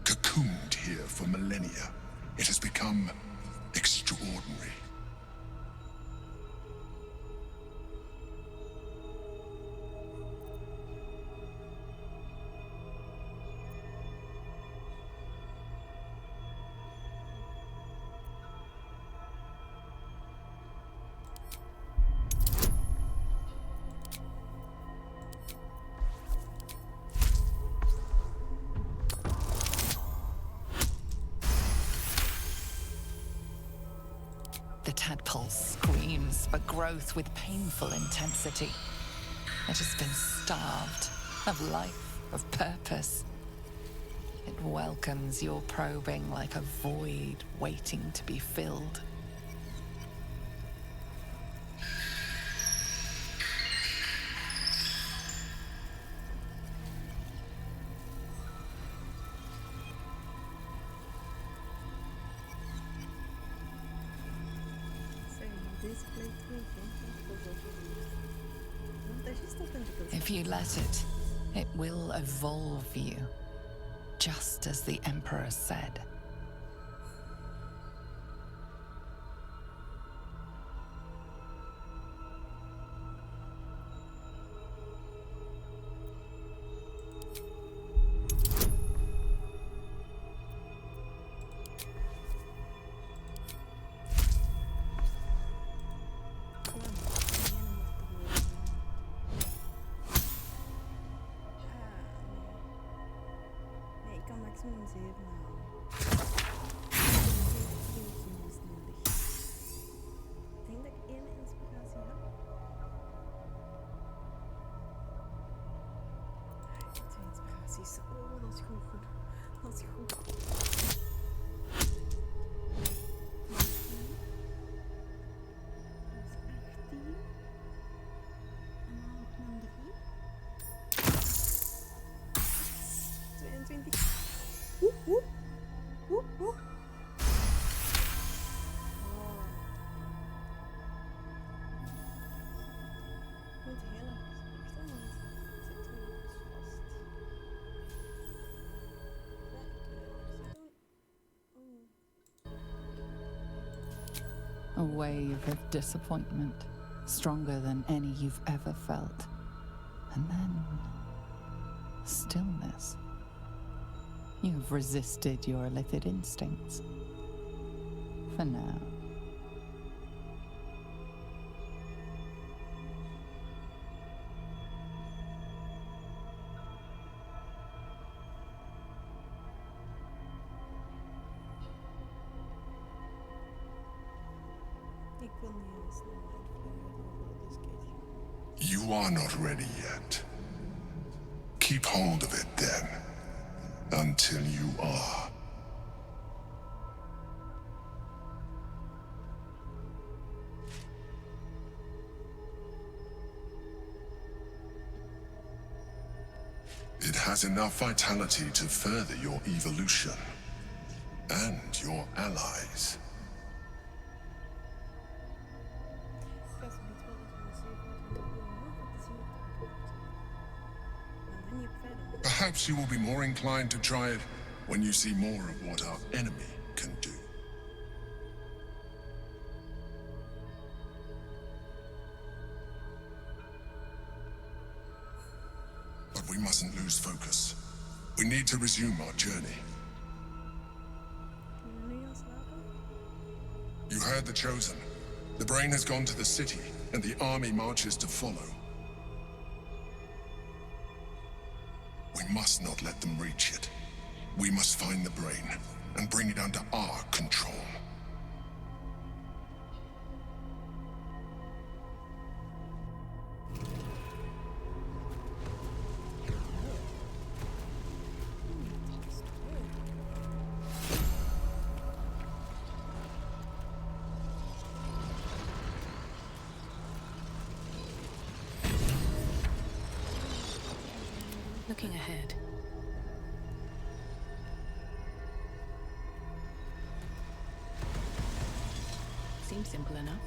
Cocooned here for millennia, it has become extraordinary. The tadpole screams for growth with painful intensity. It has been starved of life, of purpose. It welcomes your probing like a void waiting to be filled. If you let it, it will evolve you, just as the Emperor said. maximum 7 halen. Ik denk dat ik 1 inspiratie heb. Ik heb 2 inspiraties. Oh, dat is goed. Dat is goed. A wave of disappointment, stronger than any you've ever felt. And then, stillness. You've resisted your illithid instincts. For now. You are not ready yet. Keep hold of it then, until you are. It has enough vitality to further your evolution, and your allies. Perhaps you will be more inclined to try it when you see more of what our enemy can do. But we mustn't lose focus. We need to resume our journey. You heard the Chosen. The brain has gone to the city, and the army marches to follow. We must not let them reach it. We must find the brain and bring it under our control. Looking ahead. Seems simple enough.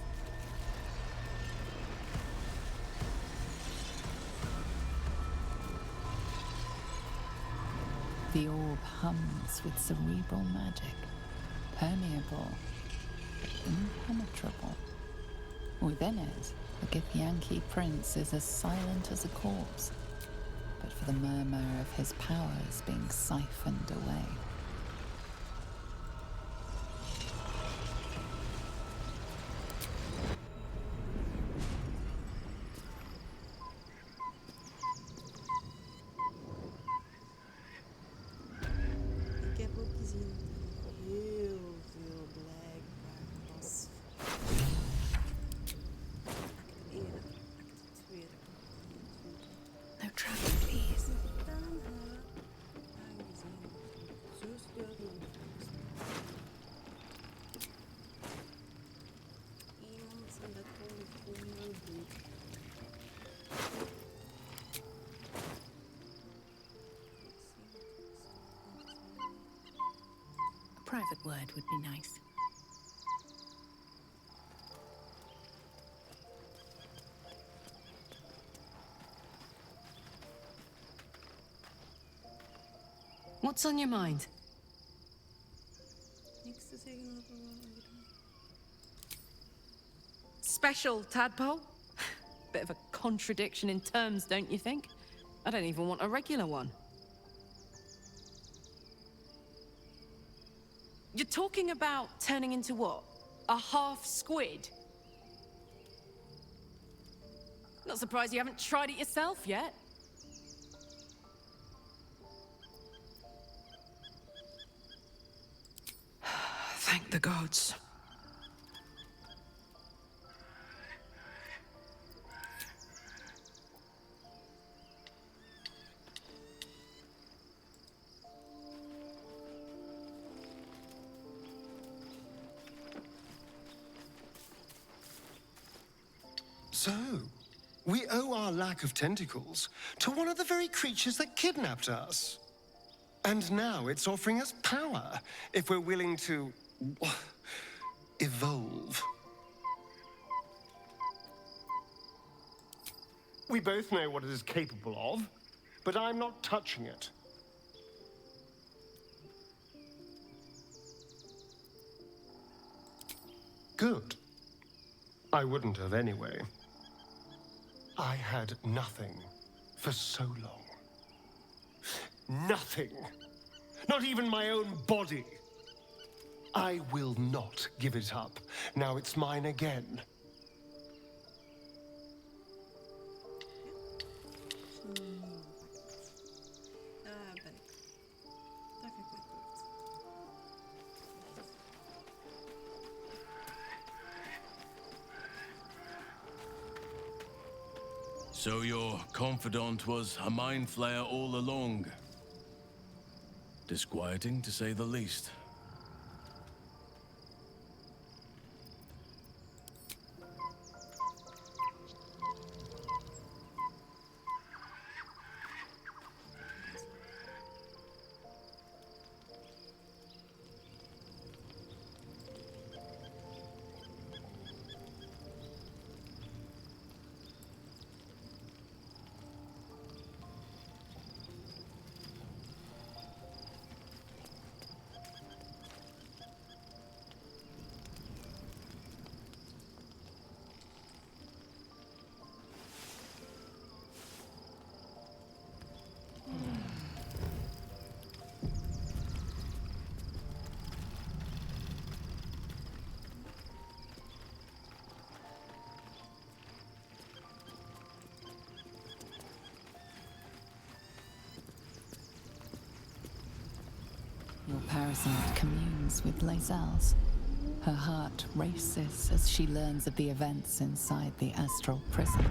The orb hums with cerebral magic, permeable, impenetrable. Within it, the Githyanki prince is as silent as a corpse, but for the murmur of his powers being siphoned away. Ik heb ook gezien dat er heel veel blijkbaar was. Act 1, act 2. No trouble, please. Zo speelt hij in iemand en dat kon ik gewoon doen. A private word would be nice. What's on your mind? Niks te zeggen over wat we doen. Special, tadpole? Bit of a contradiction in terms, don't you think? I don't even want a regular one. You're talking about turning into what? A half squid? Not surprised you haven't tried it yourself yet. Thank the gods. So, we owe our lack of tentacles to one of the very creatures that kidnapped us. And now it's offering us power if we're willing to evolve. We both know what it is capable of, but I'm not touching it. Good. I wouldn't have anyway. I had nothing for so long. Nothing. Not even my own body. I will not give it up. Now it's mine again. Daar ben ik. Daar ga ik mee kort. So your confidant was a mind flayer all along. Disquieting, to say the least. Your parasite communes with Lae'zel's. Her heart races as she learns of the events inside the astral prison.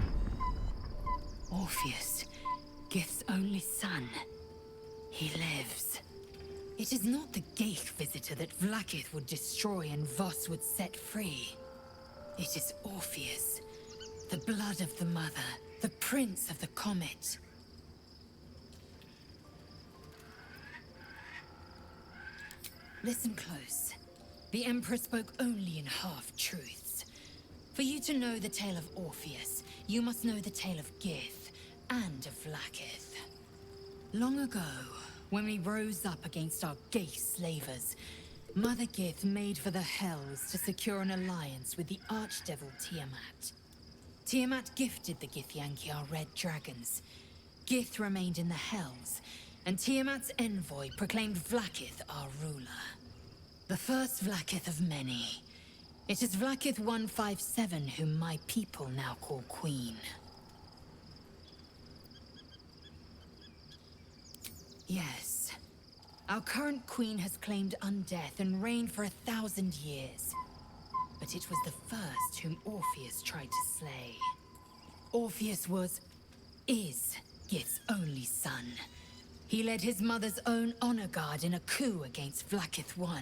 Orpheus, Gith's only son. He lives. It is not the Geich visitor that Vlaakith would destroy and Voss would set free. It is Orpheus, the blood of the mother, the prince of the comet. Listen close. The Emperor spoke only in half-truths. For you to know the tale of Orpheus, you must know the tale of Gith and of Vlaakith. Long ago, When we rose up against our gay slavers, Mother Gith made for the Hells to secure an alliance with the archdevil Tiamat. Tiamat gifted the Githyanki our red dragons. Gith remained in the Hells, and Tiamat's envoy proclaimed Vlaakith our ruler. The first Vlaakith of many. It is Vlaakith 157 whom my people now call Queen. Yes. Our current queen has claimed undeath and reigned for 1,000 years. But it was the first whom Orpheus tried to slay. Orpheus is Gith's only son. He led his mother's own honor guard in a coup against Vlaakith I.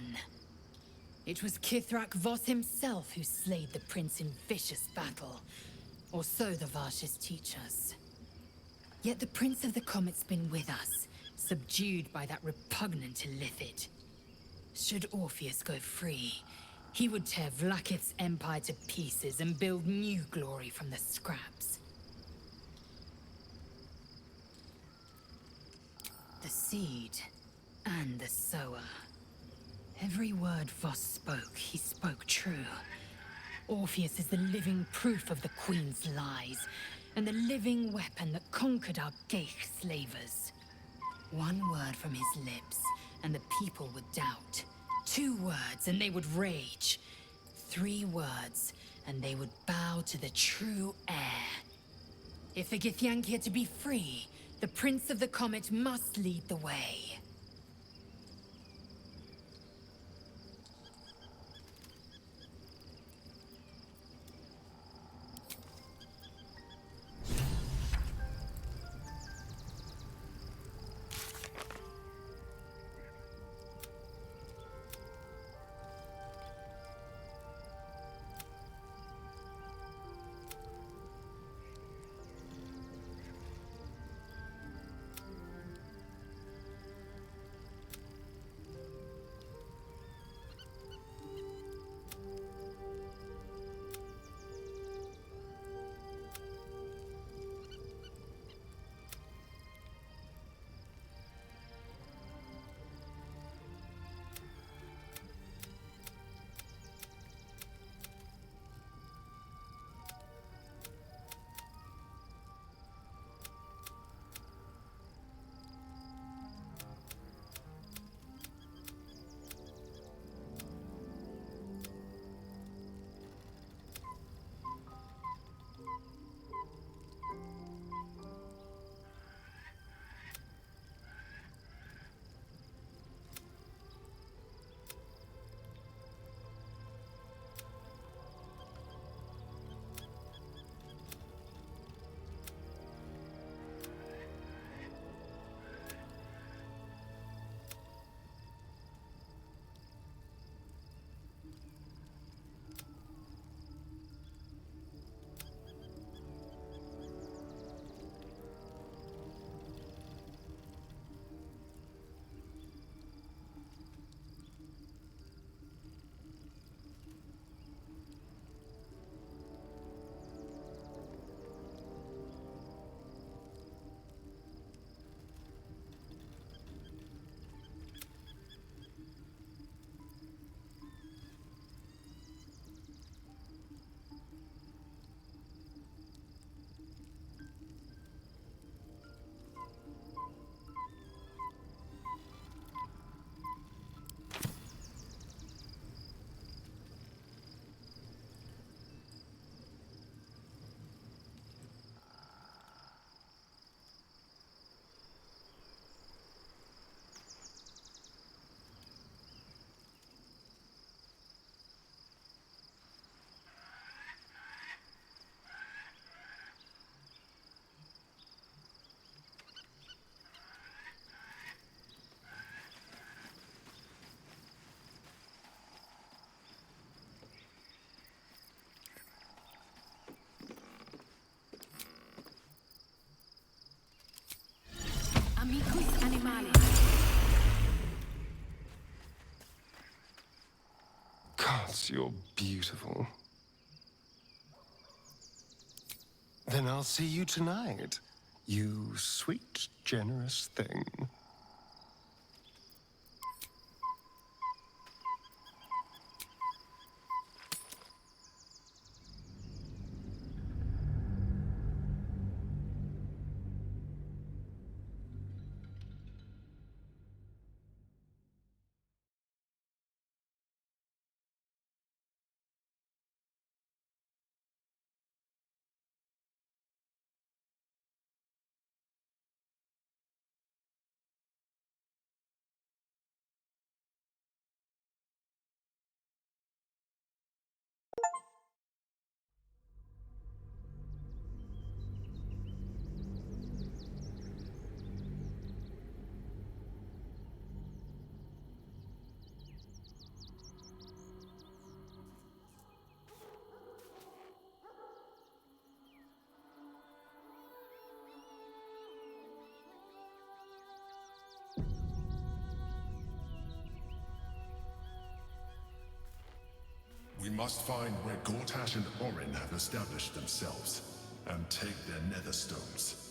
It was Kithrak Voss himself who slayed the prince in vicious battle. Or so the Varshas teach us. Yet the Prince of the Comet's been with us, subdued by that repugnant illithid. Should Orpheus go free, he would tear Vlaakith's empire to pieces and build new glory from the scraps. The seed and the sower. Every word Voss spoke, he spoke true. Orpheus is the living proof of the Queen's lies, and the living weapon that conquered our Geich slavers. One word from his lips, and the people would doubt. 2 words, and they would rage. 3 words, and they would bow to the true heir. If the Githyanki are to be free, the Prince of the Comet must lead the way. Amicus animalis. Gods, you're beautiful. Then I'll see you tonight, you sweet, generous thing. We must find where Gortash and Orin have established themselves, and take their nether stones.